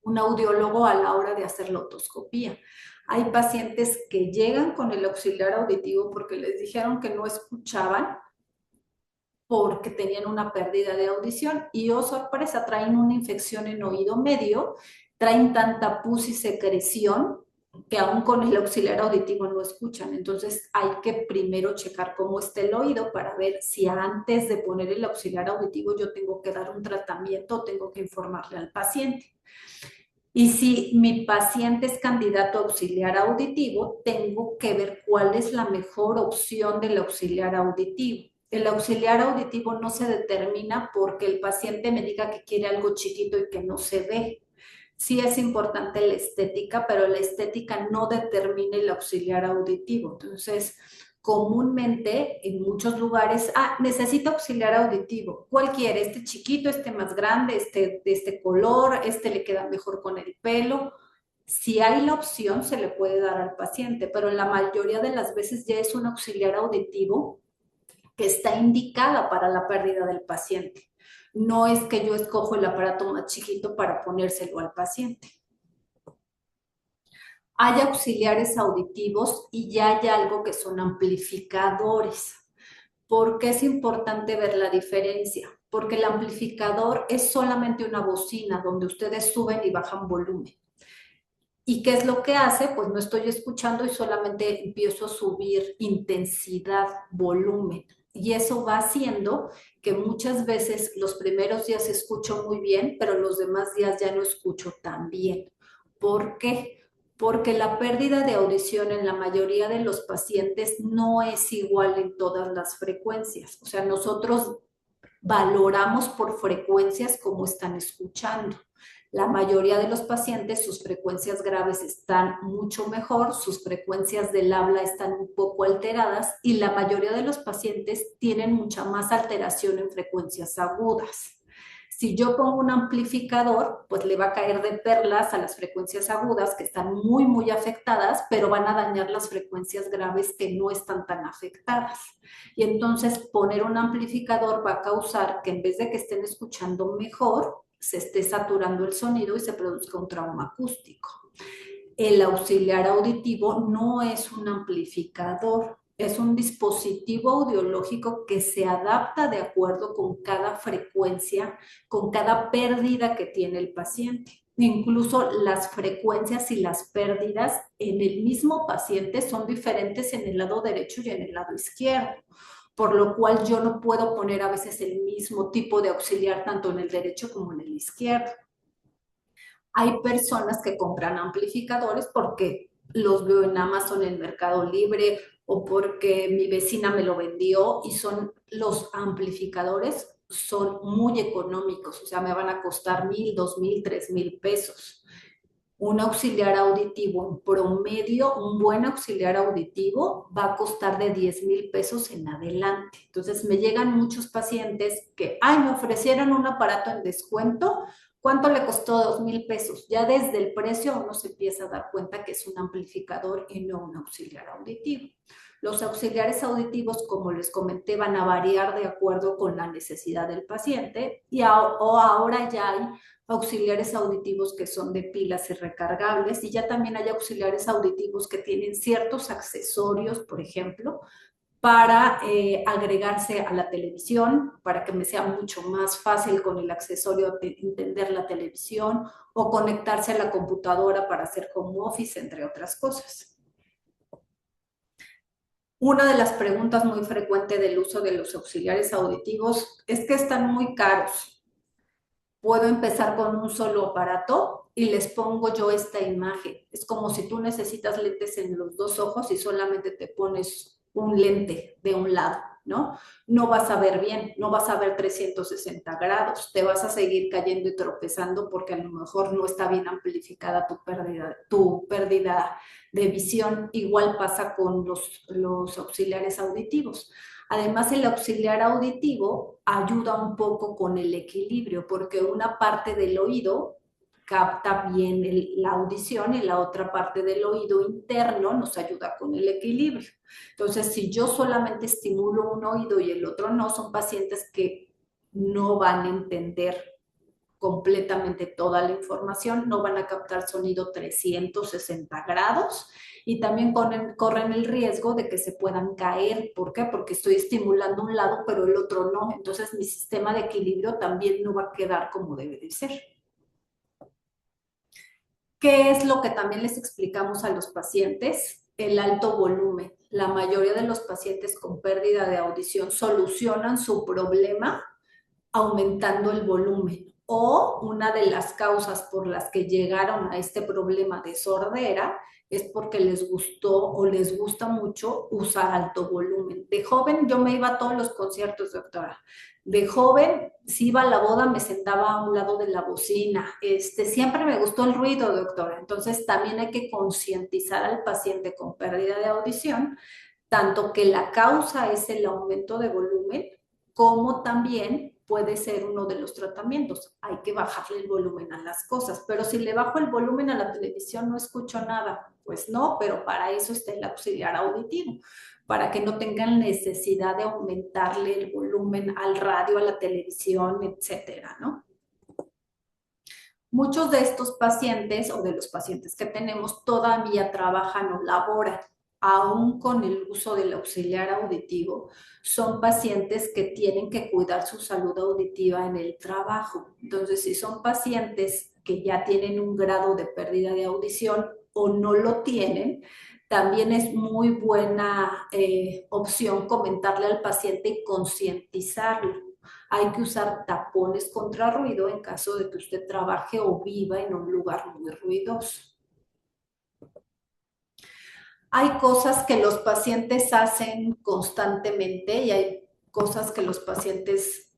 un audiólogo a la hora de hacer la otoscopía. Hay pacientes que llegan con el auxiliar auditivo porque les dijeron que no escuchaban porque tenían una pérdida de audición y, oh sorpresa, traen una infección en oído medio, traen tanta pus y secreción que aún con el auxiliar auditivo no escuchan. Entonces hay que primero checar cómo está el oído para ver si antes de poner el auxiliar auditivo yo tengo que dar un tratamiento o tengo que informarle al paciente. Y si mi paciente es candidato a auxiliar auditivo, tengo que ver cuál es la mejor opción del auxiliar auditivo. El auxiliar auditivo no se determina porque el paciente me diga que quiere algo chiquito y que no se ve. Sí es importante la estética, pero la estética no determina el auxiliar auditivo. Entonces, comúnmente en muchos lugares, necesita auxiliar auditivo. ¿Cuál quiere? ¿Este chiquito, este más grande, este de este color, este le queda mejor con el pelo? Si hay la opción, se le puede dar al paciente, pero la mayoría de las veces ya es un auxiliar auditivo que está indicada para la pérdida del paciente. No es que yo escojo el aparato más chiquito para ponérselo al paciente. Hay auxiliares auditivos y ya hay algo que son amplificadores. ¿Por qué es importante ver la diferencia? Porque el amplificador es solamente una bocina donde ustedes suben y bajan volumen. ¿Y qué es lo que hace? Pues no estoy escuchando y solamente empiezo a subir intensidad, volumen. Y eso va haciendo que muchas veces los primeros días escucho muy bien, pero los demás días ya no escucho tan bien. ¿Por qué? porque la pérdida de audición en la mayoría de los pacientes no es igual en todas las frecuencias. O sea, nosotros valoramos por frecuencias cómo están escuchando. La mayoría de los pacientes, sus frecuencias graves están mucho mejor, sus frecuencias del habla están un poco alteradas y la mayoría de los pacientes tienen mucha más alteración en frecuencias agudas. Si yo pongo un amplificador, pues le va a caer de perlas a las frecuencias agudas que están muy, muy afectadas, pero van a dañar las frecuencias graves que no están tan afectadas. Y entonces poner un amplificador va a causar que en vez de que estén escuchando mejor, se esté saturando el sonido y se produzca un trauma acústico. El auxiliar auditivo no es un amplificador, es un dispositivo audiológico que se adapta de acuerdo con cada frecuencia, con cada pérdida que tiene el paciente. Incluso las frecuencias y las pérdidas en el mismo paciente son diferentes en el lado derecho y en el lado izquierdo, por lo cual yo no puedo poner a veces el mismo tipo de auxiliar tanto en el derecho como en el izquierdo. Hay personas que compran amplificadores porque los veo en Amazon, en Mercado Libre, o porque mi vecina me lo vendió y son los amplificadores son muy económicos, o sea, me van a costar 1,000, 2,000, 3,000 pesos. Un auxiliar auditivo en promedio, un buen auxiliar auditivo va a costar de 10,000 pesos en adelante. Entonces me llegan muchos pacientes que, ay, me ofrecieron un aparato en descuento. ¿Cuánto le costó? 2,000 pesos. Ya desde el precio uno se empieza a dar cuenta que es un amplificador y no un auxiliar auditivo. Los auxiliares auditivos, como les comenté, van a variar de acuerdo con la necesidad del paciente o ahora ya hay auxiliares auditivos que son de pilas y recargables y ya también hay auxiliares auditivos que tienen ciertos accesorios, por ejemplo, para agregarse a la televisión, para que me sea mucho más fácil con el accesorio de entender la televisión o conectarse a la computadora para hacer home office, entre otras cosas. Una de las preguntas muy frecuentes del uso de los auxiliares auditivos es que están muy caros. Puedo empezar con un solo aparato y les pongo yo esta imagen. Es como si tú necesitas lentes en los dos ojos y solamente te pones un lente de un lado, ¿no? No vas a ver bien, no vas a ver 360 grados, te vas a seguir cayendo y tropezando porque a lo mejor no está bien amplificada tu pérdida de visión. Igual pasa con los auxiliares auditivos. Además, el auxiliar auditivo ayuda un poco con el equilibrio, porque una parte del oído capta bien la audición y la otra parte del oído interno nos ayuda con el equilibrio. Entonces, si yo solamente estimulo un oído y el otro no, son pacientes que no van a entender completamente toda la información, no van a captar sonido 360 grados y también corren el riesgo de que se puedan caer. ¿Por qué? Porque estoy estimulando un lado, pero el otro no. Entonces mi sistema de equilibrio también no va a quedar como debe de ser. ¿Qué es lo que también les explicamos a los pacientes? El alto volumen. La mayoría de los pacientes con pérdida de audición solucionan su problema aumentando el volumen. O una de las causas por las que llegaron a este problema de sordera es porque les gustó o les gusta mucho usar alto volumen. De joven yo me iba a todos los conciertos, doctora. De joven, si iba a la boda, me sentaba a un lado de la bocina. Siempre me gustó el ruido, doctora. Entonces también hay que concientizar al paciente con pérdida de audición, tanto que la causa es el aumento de volumen, como también puede ser uno de los tratamientos. Hay que bajarle el volumen a las cosas, pero si le bajo el volumen a la televisión no escucho nada. Pues no, pero para eso está el auxiliar auditivo, para que no tengan necesidad de aumentarle el volumen al radio, a la televisión, etcétera, ¿no? Muchos de estos pacientes o de los pacientes que tenemos todavía trabajan o laboran, aún con el uso del auxiliar auditivo. Son pacientes que tienen que cuidar su salud auditiva en el trabajo. Entonces, si son pacientes que ya tienen un grado de pérdida de audición o no lo tienen, también es muy buena opción comentarle al paciente y concientizarlo. Hay que usar tapones contra ruido en caso de que usted trabaje o viva en un lugar muy ruidoso. Hay cosas que los pacientes hacen constantemente y hay cosas que los pacientes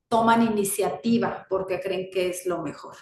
toman iniciativa porque creen que es lo mejor.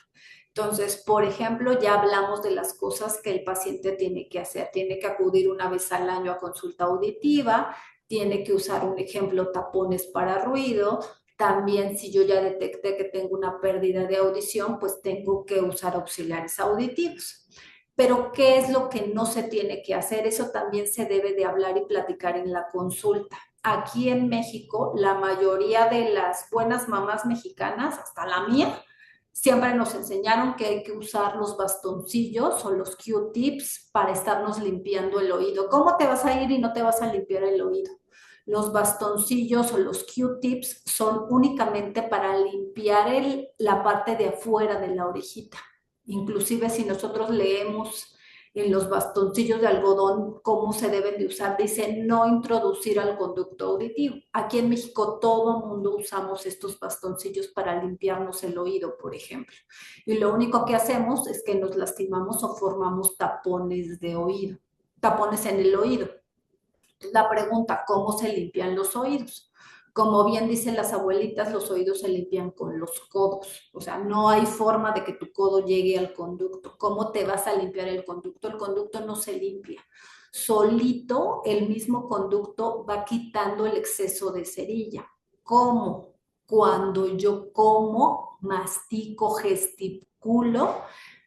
Entonces, por ejemplo, ya hablamos de las cosas que el paciente tiene que hacer. Tiene que acudir una vez al año a consulta auditiva, tiene que usar un ejemplo tapones para ruido. También si yo ya detecté que tengo una pérdida de audición, pues tengo que usar auxiliares auditivos. Pero ¿qué es lo que no se tiene que hacer? Eso también se debe de hablar y platicar en la consulta. Aquí en México, la mayoría de las buenas mamás mexicanas, hasta la mía, siempre nos enseñaron que hay que usar los bastoncillos o los Q-tips para estarnos limpiando el oído. ¿Cómo te vas a ir y no te vas a limpiar el oído? Los bastoncillos o los Q-tips son únicamente para limpiar la parte de afuera de la orejita. Inclusive si nosotros leemos en los bastoncillos de algodón cómo se deben de usar, dice no introducir al conducto auditivo. Aquí en México todo el mundo usamos estos bastoncillos para limpiarnos el oído, por ejemplo. Y lo único que hacemos es que nos lastimamos o formamos tapones de oído, tapones en el oído. La pregunta, ¿cómo se limpian los oídos? Como bien dicen las abuelitas, los oídos se limpian con los codos. O sea, no hay forma de que tu codo llegue al conducto. ¿Cómo te vas a limpiar el conducto? El conducto no se limpia. Solito el mismo conducto va quitando el exceso de cerilla. ¿Cómo? Cuando yo como, mastico, gesticulo,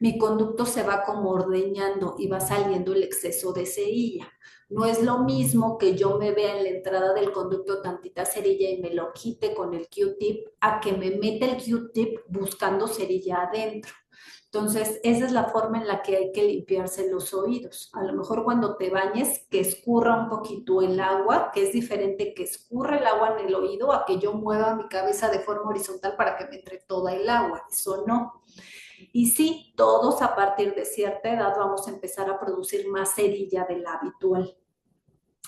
mi conducto se va como ordeñando y va saliendo el exceso de cerilla. No es lo mismo que yo me vea en la entrada del conducto tantita cerilla y me lo quite con el Q-tip a que me meta el Q-tip buscando cerilla adentro. Entonces, esa es la forma en la que hay que limpiarse los oídos. A lo mejor cuando te bañes, que escurra un poquito el agua, que es diferente que escurra el agua en el oído a que yo mueva mi cabeza de forma horizontal para que me entre toda el agua. Eso no. Y sí, todos a partir de cierta edad vamos a empezar a producir más cerilla de la habitual.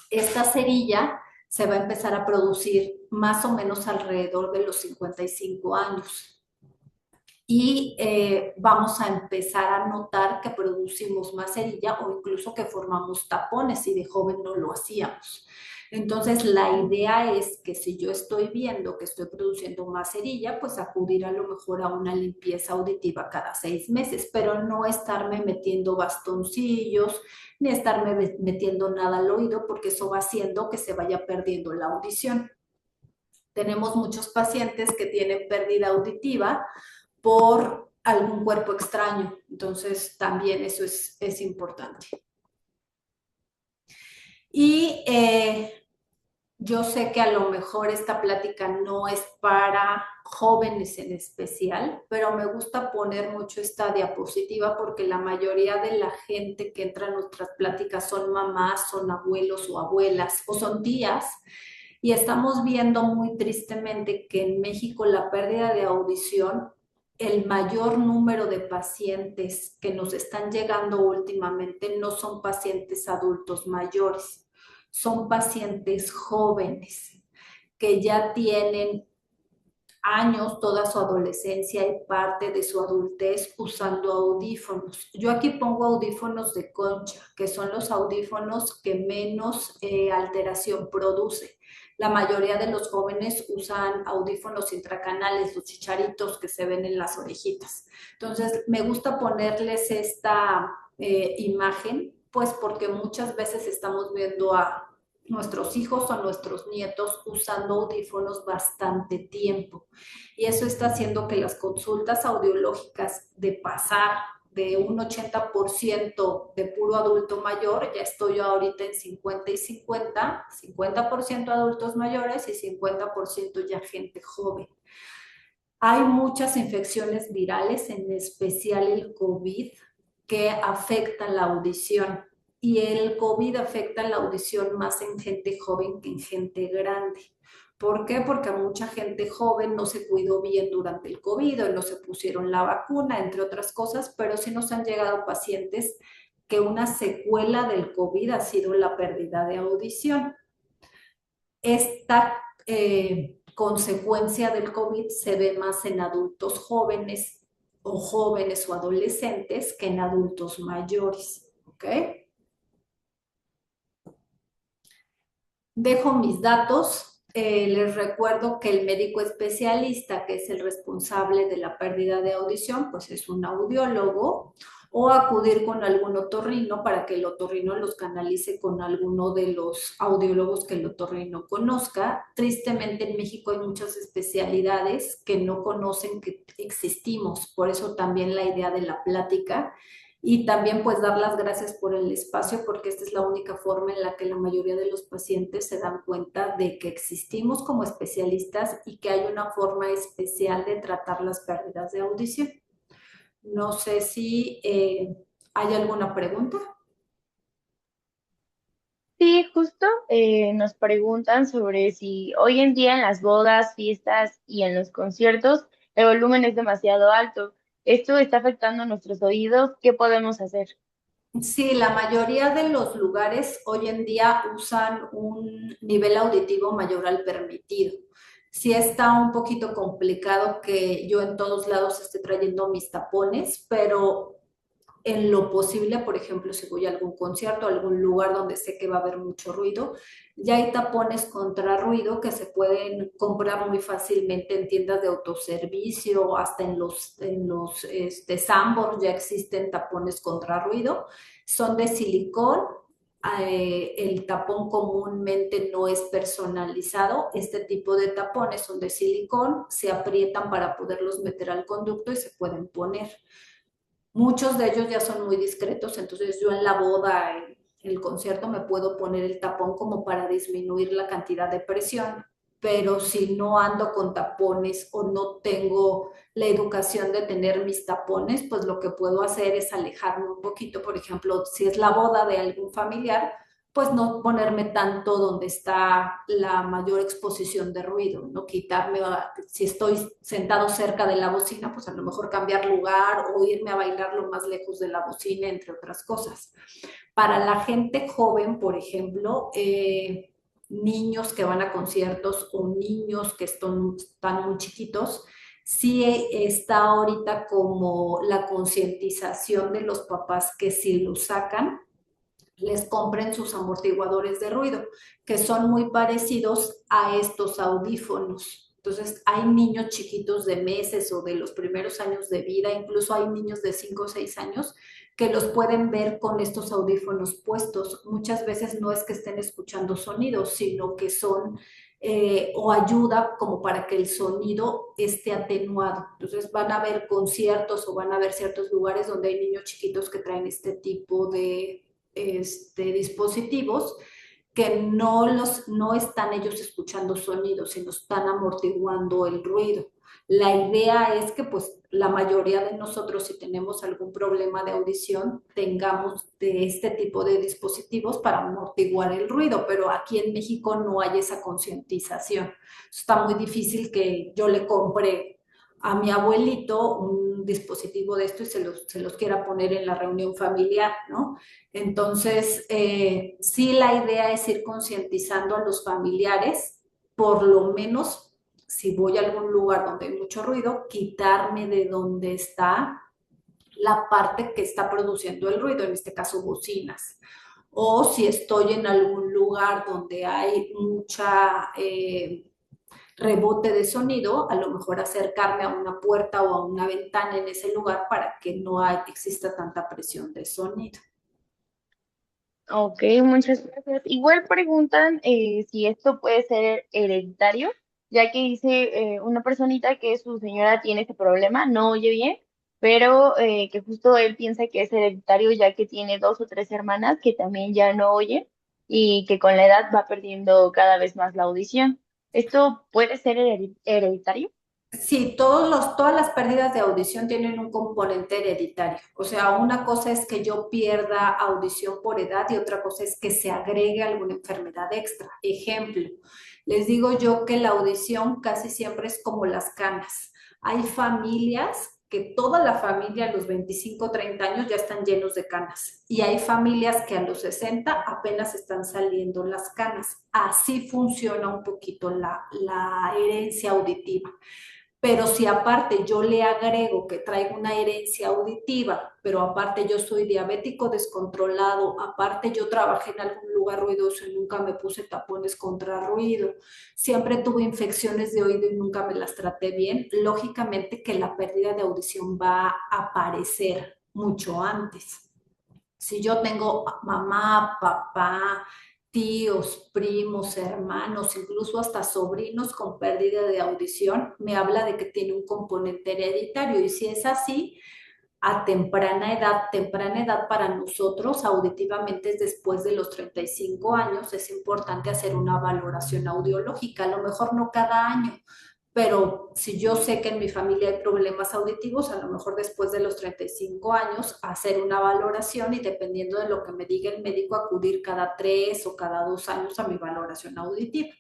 Esta cerilla se va a empezar a producir más o menos alrededor de los 55 años. Y vamos a empezar a notar que producimos más cerilla o incluso que formamos tapones y de joven no lo hacíamos. Entonces, la idea es que si yo estoy viendo que estoy produciendo más cerilla, pues acudir a lo mejor a una limpieza auditiva cada 6 meses, pero no estarme metiendo bastoncillos ni estarme metiendo nada al oído, porque eso va haciendo que se vaya perdiendo la audición. Tenemos muchos pacientes que tienen pérdida auditiva por algún cuerpo extraño, entonces también eso es importante. Y yo sé que a lo mejor esta plática no es para jóvenes en especial, pero me gusta poner mucho esta diapositiva porque la mayoría de la gente que entra a nuestras pláticas son mamás, son abuelos o abuelas o son tías. Y estamos viendo muy tristemente que en México la pérdida de audición, el mayor número de pacientes que nos están llegando últimamente no son pacientes adultos mayores, son pacientes jóvenes que ya tienen años, toda su adolescencia y parte de su adultez usando audífonos. Yo aquí pongo audífonos de concha, que son los audífonos que menos alteración produce. La mayoría de los jóvenes usan audífonos intracanales, los chicharitos que se ven en las orejitas. Entonces, me gusta ponerles esta imagen, pues porque muchas veces estamos viendo a nuestros hijos o nuestros nietos usando audífonos bastante tiempo. Y eso está haciendo que las consultas audiológicas de pasar de un 80% de puro adulto mayor, ya estoy yo ahorita en 50 y 50, 50% adultos mayores y 50% ya gente joven. Hay muchas infecciones virales, en especial el COVID, que afectan la audición. Y el COVID afecta la audición más en gente joven que en gente grande. ¿Por qué? Porque mucha gente joven no se cuidó bien durante el COVID o no se pusieron la vacuna, entre otras cosas, pero sí nos han llegado pacientes que una secuela del COVID ha sido la pérdida de audición. Esta consecuencia del COVID se ve más en adultos jóvenes o adolescentes que en adultos mayores, ¿ok? Dejo mis datos. Les recuerdo que el médico especialista, que es el responsable de la pérdida de audición, pues es un audiólogo, o acudir con algún otorrino para que el otorrino los canalice con alguno de los audiólogos que el otorrino conozca. Tristemente en México hay muchas especialidades que no conocen que existimos, por eso también la idea de la plática y también pues dar las gracias por el espacio porque esta es la única forma en la que la mayoría de los pacientes se dan cuenta de que existimos como especialistas y que hay una forma especial de tratar las pérdidas de audición. No sé si hay alguna pregunta. Sí, justo nos preguntan sobre si hoy en día en las bodas, fiestas y en los conciertos el volumen es demasiado alto. Esto está afectando nuestros oídos. ¿Qué podemos hacer? Sí, la mayoría de los lugares hoy en día usan un nivel auditivo mayor al permitido. Sí está un poquito complicado que yo en todos lados esté trayendo mis tapones, pero en lo posible, por ejemplo, si voy a algún concierto, a algún lugar donde sé que va a haber mucho ruido, ya hay tapones contra ruido que se pueden comprar muy fácilmente en tiendas de autoservicio, hasta en los Sanborns ya existen tapones contra ruido, son de silicón. El tapón comúnmente no es personalizado. Este tipo de tapones son de silicón, se aprietan para poderlos meter al conducto y se pueden poner. Muchos de ellos ya son muy discretos, entonces yo en la boda, en el concierto, me puedo poner el tapón como para disminuir la cantidad de presión, pero si no ando con tapones o no tengo la educación de tener mis tapones, pues lo que puedo hacer es alejarme un poquito. Por ejemplo, si es la boda de algún familiar, pues no ponerme tanto donde está la mayor exposición de ruido, no quitarme, si estoy sentado cerca de la bocina, pues a lo mejor cambiar lugar o irme a bailar lo más lejos de la bocina, entre otras cosas. Para la gente joven, por ejemplo, niños que van a conciertos o niños que están muy chiquitos, sí está ahorita como la concientización de los papás que si lo sacan, les compren sus amortiguadores de ruido, que son muy parecidos a estos audífonos. Entonces, hay niños chiquitos de meses o de los primeros años de vida, incluso hay niños de 5 o 6 años que los pueden ver con estos audífonos puestos. Muchas veces no es que estén escuchando sonidos, sino que son o ayuda como para que el sonido esté atenuado. Entonces van a haber conciertos o van a haber ciertos lugares donde hay niños chiquitos que traen este tipo de dispositivos que no están ellos escuchando sonidos, sino están amortiguando el ruido. La idea es que pues la mayoría de nosotros, si tenemos algún problema de audición, tengamos de este tipo de dispositivos para amortiguar el ruido, pero aquí en México no hay esa concientización. Está muy difícil que yo le compre a mi abuelito un dispositivo de esto y se los quiera poner en la reunión familiar, ¿no? Entonces, sí, la idea es ir concientizando a los familiares, por lo menos si voy a algún lugar donde hay mucho ruido, quitarme de donde está la parte que está produciendo el ruido, en este caso bocinas. O si estoy en algún lugar donde hay mucha rebote de sonido, a lo mejor acercarme a una puerta o a una ventana en ese lugar para que no exista tanta presión de sonido. Ok, muchas gracias. Igual preguntan si esto puede ser hereditario, ya que dice una personita que su señora tiene este problema, no oye bien, pero que justo él piensa que es hereditario ya que tiene dos o tres hermanas que también ya no oyen y que con la edad va perdiendo cada vez más la audición. ¿Esto puede ser hereditario? Sí, todas las pérdidas de audición tienen un componente hereditario. O sea, una cosa es que yo pierda audición por edad y otra cosa es que se agregue alguna enfermedad extra. Ejemplo, les digo yo que la audición casi siempre es como las canas. Hay familias que toda la familia a los 25 o 30 años ya están llenos de canas y hay familias que a los 60 apenas están saliendo las canas. Así funciona un poquito la herencia auditiva. Pero si aparte yo le agrego que traigo una herencia auditiva, pero aparte yo soy diabético descontrolado, aparte yo trabajé en algún lugar ruidoso y nunca me puse tapones contra ruido, siempre tuve infecciones de oído y nunca me las traté bien, lógicamente que la pérdida de audición va a aparecer mucho antes. Si yo tengo mamá, papá, tíos, primos, hermanos, incluso hasta sobrinos con pérdida de audición, me habla de que tiene un componente hereditario. Y si es así, a temprana edad para nosotros, auditivamente es después de los 35 años, es importante hacer una valoración audiológica, a lo mejor no cada año, pero si yo sé que en mi familia hay problemas auditivos, a lo mejor después de los 35 años, hacer una valoración y dependiendo de lo que me diga el médico, acudir cada 3 o cada 2 años a mi valoración auditiva.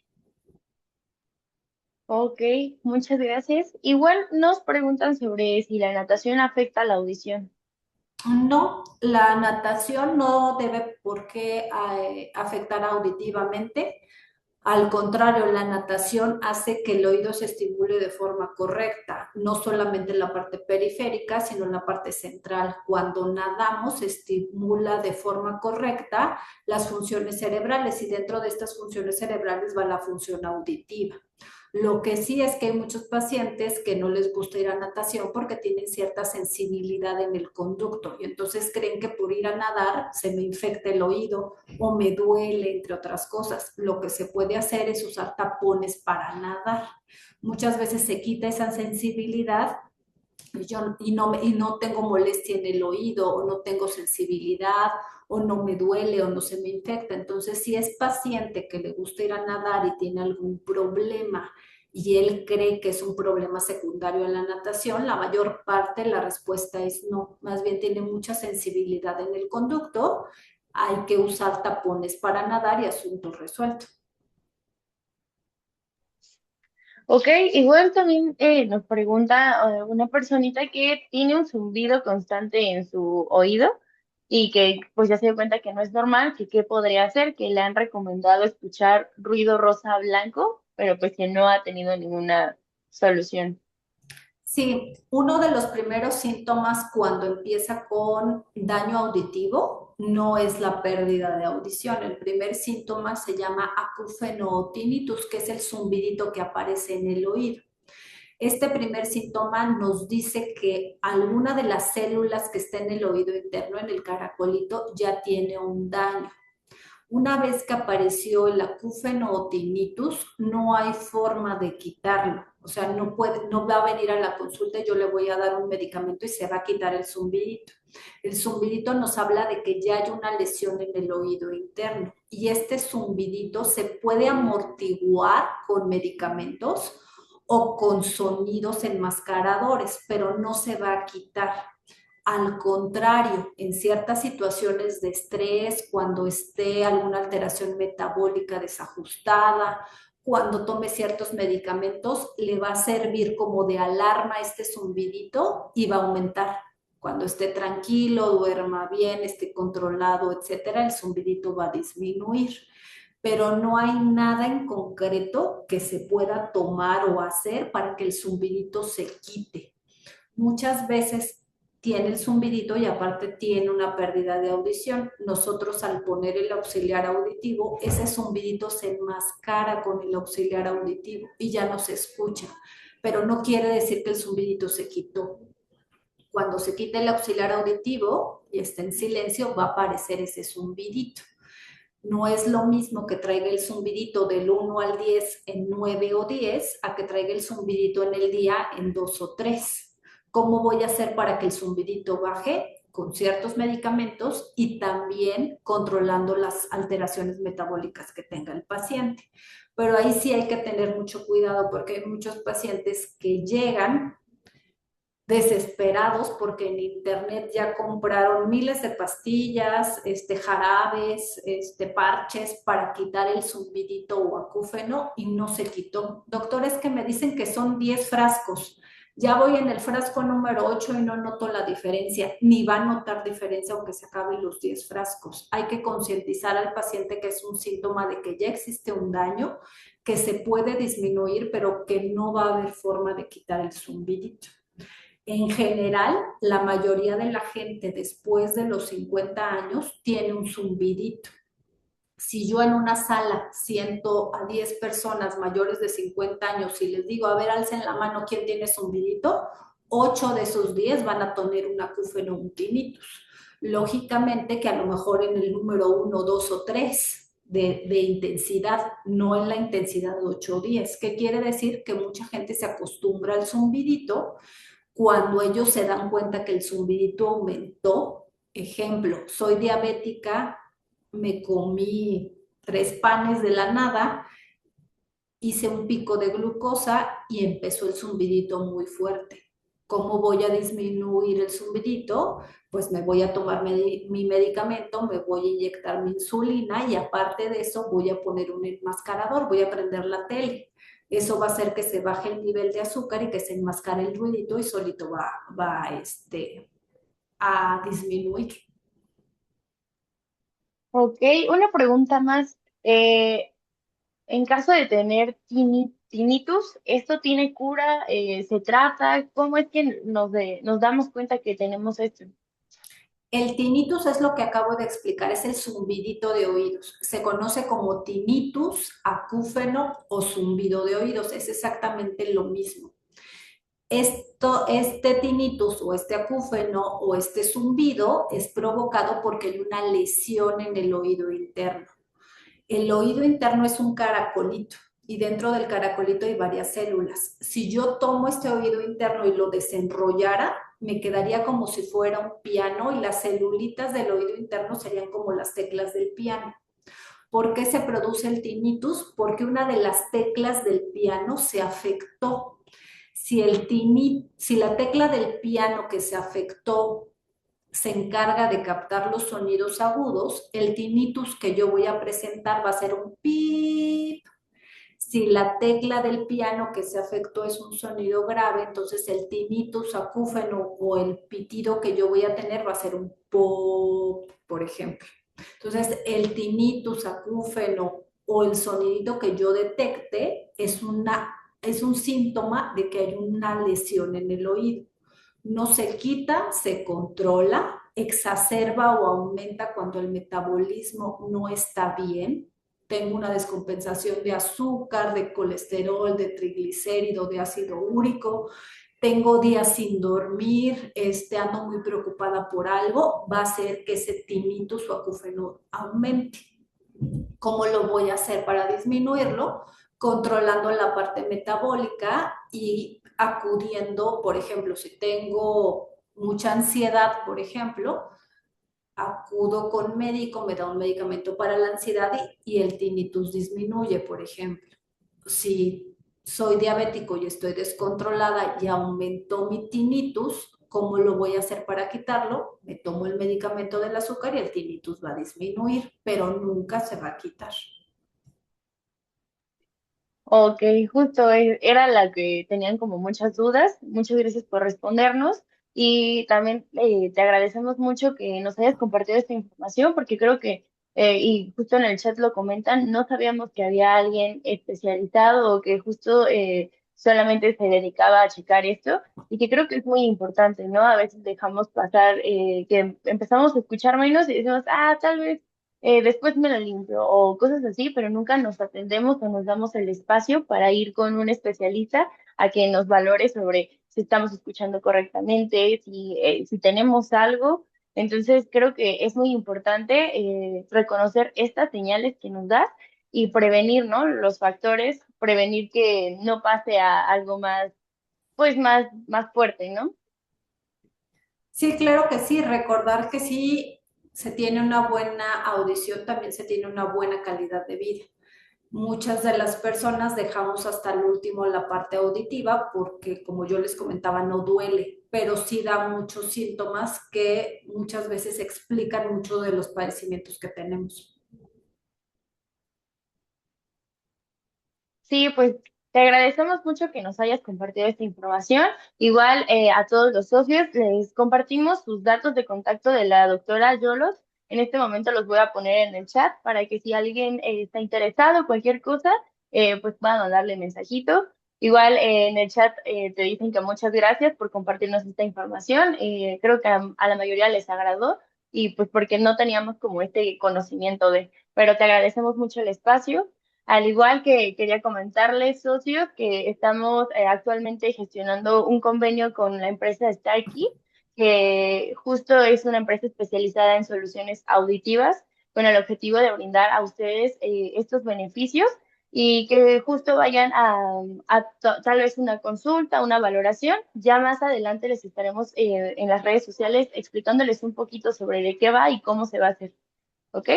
Ok, muchas gracias. Igual nos preguntan sobre si la natación afecta la audición. No, la natación no debe por qué afectar auditivamente. Al contrario, la natación hace que el oído se estimule de forma correcta, no solamente en la parte periférica, sino en la parte central. Cuando nadamos, se estimula de forma correcta las funciones cerebrales y dentro de estas funciones cerebrales va la función auditiva. Lo que sí es que hay muchos pacientes que no les gusta ir a natación porque tienen cierta sensibilidad en el conducto y entonces creen que por ir a nadar se me infecta el oído o me duele, entre otras cosas. Lo que se puede hacer es usar tapones para nadar. Muchas veces se quita esa sensibilidad y no tengo molestia en el oído o no tengo sensibilidad o no me duele o no se me infecta. Entonces, si es paciente que le gusta ir a nadar y tiene algún problema y él cree que es un problema secundario en la natación, la mayor parte la respuesta es no, más bien tiene mucha sensibilidad en el conducto, hay que usar tapones para nadar y asunto resuelto. Ok, igual también nos pregunta una personita que tiene un zumbido constante en su oído y que pues ya se dio cuenta que no es normal, que qué podría hacer, que le han recomendado escuchar ruido rosa blanco, pero pues que no ha tenido ninguna solución. Sí, uno de los primeros síntomas cuando empieza con daño auditivo no es la pérdida de audición. El primer síntoma se llama acúfeno tinnitus, que es el zumbidito que aparece en el oído. Este primer síntoma nos dice que alguna de las células que está en el oído interno, en el caracolito, ya tiene un daño. Una vez que apareció el acúfeno o tinnitus, no hay forma de quitarlo. O sea, no va a venir a la consulta y yo le voy a dar un medicamento y se va a quitar el zumbidito. El zumbidito nos habla de que ya hay una lesión en el oído interno y este zumbidito se puede amortiguar con medicamentos o con sonidos enmascaradores, pero no se va a quitar. Al contrario, en ciertas situaciones de estrés, cuando esté alguna alteración metabólica desajustada, cuando tome ciertos medicamentos, le va a servir como de alarma este zumbidito y va a aumentar. Cuando esté tranquilo, duerma bien, esté controlado, etcétera, el zumbidito va a disminuir. Pero no hay nada en concreto que se pueda tomar o hacer para que el zumbidito se quite. Muchas veces tiene el zumbidito y aparte tiene una pérdida de audición. Nosotros al poner el auxiliar auditivo, ese zumbidito se enmascara con el auxiliar auditivo y ya no se escucha, pero no quiere decir que el zumbidito se quitó. Cuando se quite el auxiliar auditivo y esté en silencio, va a aparecer ese zumbidito. No es lo mismo que traiga el zumbidito del 1 al 10 en 9 o 10 a que traiga el zumbidito en el día en 2 o 3. ¿Cómo voy a hacer para que el zumbidito baje? Con ciertos medicamentos y también controlando las alteraciones metabólicas que tenga el paciente. Pero ahí sí hay que tener mucho cuidado porque hay muchos pacientes que llegan desesperados porque en internet ya compraron miles de pastillas, jarabes, parches para quitar el zumbidito o acúfeno y no se quitó. Doctores que me dicen que son 10 frascos. Ya voy en el frasco número 8 y no noto la diferencia, ni va a notar diferencia aunque se acaben los 10 frascos. Hay que concientizar al paciente que es un síntoma de que ya existe un daño, que se puede disminuir, pero que no va a haber forma de quitar el zumbidito. En general, la mayoría de la gente después de los 50 años tiene un zumbidito. Si yo en una sala siento a 10 personas mayores de 50 años y les digo, a ver, alcen la mano, ¿quién tiene zumbidito? 8 de esos 10 van a tener un acúfeno, un tinnitus. Lógicamente que a lo mejor en el número uno, 2 o 3 de intensidad, no en la intensidad de 8 o 10. ¿Qué quiere decir? Que mucha gente se acostumbra al zumbidito cuando ellos se dan cuenta que el zumbidito aumentó. Ejemplo, soy diabética, me comí 3 panes de la nada, hice un pico de glucosa y empezó el zumbidito muy fuerte. ¿Cómo voy a disminuir el zumbidito? Pues me voy a tomar mi medicamento, me voy a inyectar mi insulina y aparte de eso voy a poner un enmascarador, voy a prender la tele. Eso va a hacer que se baje el nivel de azúcar y que se enmascare el ruidito y solito a disminuir. Ok, una pregunta más. En caso de tener tinnitus, ¿esto tiene cura? ¿Se trata? ¿Cómo es que nos damos cuenta que tenemos esto? El tinnitus es lo que acabo de explicar, es el zumbidito de oídos. Se conoce como tinnitus, acúfeno o zumbido de oídos. Es exactamente lo mismo. Este tinnitus o este acúfeno o este zumbido es provocado porque hay una lesión en el oído interno. El oído interno es un caracolito y dentro del caracolito hay varias células. Si yo tomo este oído interno y lo desenrollara, me quedaría como si fuera un piano y las celulitas del oído interno serían como las teclas del piano. ¿Por qué se produce el tinnitus? Porque una de las teclas del piano se afectó. Si la tecla del piano que se afectó se encarga de captar los sonidos agudos, el tinnitus que yo voy a presentar va a ser un pip. Si la tecla del piano que se afectó es un sonido grave, entonces el tinnitus acúfeno o el pitido que yo voy a tener va a ser un pop, por ejemplo. Entonces, el tinnitus acúfeno o el sonidito que yo detecte es un síntoma de que hay una lesión en el oído. No se quita, se controla, exacerba o aumenta cuando el metabolismo no está bien. Tengo una descompensación de azúcar, de colesterol, de triglicérido, de ácido úrico. Tengo días sin dormir, ando muy preocupada por algo, va a hacer que ese tinnitus o acúfeno aumente. ¿Cómo lo voy a hacer para disminuirlo? Controlando la parte metabólica y acudiendo, por ejemplo, si tengo mucha ansiedad, por ejemplo, acudo con médico, me da un medicamento para la ansiedad y el tinnitus disminuye, por ejemplo. Si soy diabético y estoy descontrolada y aumentó mi tinnitus, ¿cómo lo voy a hacer para quitarlo? Me tomo el medicamento del azúcar y el tinnitus va a disminuir, pero nunca se va a quitar. Ok, justo era la que tenían como muchas dudas. Muchas gracias por respondernos y también te agradecemos mucho que nos hayas compartido esta información porque creo que, y justo en el chat lo comentan, no sabíamos que había alguien especializado o que justo solamente se dedicaba a checar esto y que creo que es muy importante, ¿no? A veces dejamos pasar que empezamos a escuchar menos y decimos, ah, tal vez después me lo limpio o cosas así, pero nunca nos atendemos o nos damos el espacio para ir con un especialista a que nos valore sobre si estamos escuchando correctamente, si tenemos algo. Entonces, creo que es muy importante reconocer estas señales que nos da y prevenir, ¿no? Los factores, prevenir que no pase a algo más, pues más fuerte, ¿no? Sí, claro que sí, recordar que sí se tiene una buena audición, también se tiene una buena calidad de vida. Muchas de las personas dejamos hasta el último la parte auditiva porque, como yo les comentaba, no duele, pero sí da muchos síntomas que muchas veces explican mucho de los padecimientos que tenemos. Sí, pues te agradecemos mucho que nos hayas compartido esta información. Igual a todos los socios les compartimos sus datos de contacto de la doctora Yolos. En este momento los voy a poner en el chat para que si alguien está interesado, cualquier cosa, pues puedan mandarle mensajito. Igual en el chat te dicen que muchas gracias por compartirnos esta información. Creo que a la mayoría les agradó y pues porque no teníamos como este conocimiento de, pero te agradecemos mucho el espacio. Al igual que quería comentarles, socios, que estamos actualmente gestionando un convenio con la empresa Starkey, que justo es una empresa especializada en soluciones auditivas con el objetivo de brindar a ustedes estos beneficios y que justo vayan a tal vez una consulta, una valoración. Ya más adelante les estaremos en las redes sociales explicándoles un poquito sobre de qué va y cómo se va a hacer, ¿ok?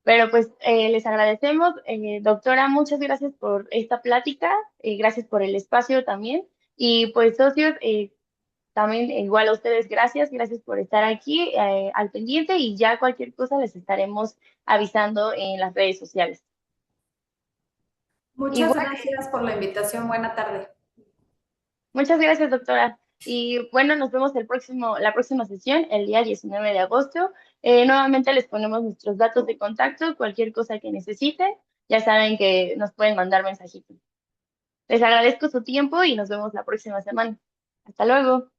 Pero pues les agradecemos, doctora, muchas gracias por esta plática, gracias por el espacio también. Y pues socios, también igual a ustedes, gracias por estar aquí al pendiente y ya cualquier cosa les estaremos avisando en las redes sociales. Muchas Igual, gracias por la invitación. Buena tarde. muchas gracias, doctora. Y bueno, nos vemos la próxima sesión, el día 19 de agosto. Nuevamente les ponemos nuestros datos de contacto, cualquier cosa que necesiten, ya saben que nos pueden mandar mensajitos. Les agradezco su tiempo y nos vemos la próxima semana. Hasta luego.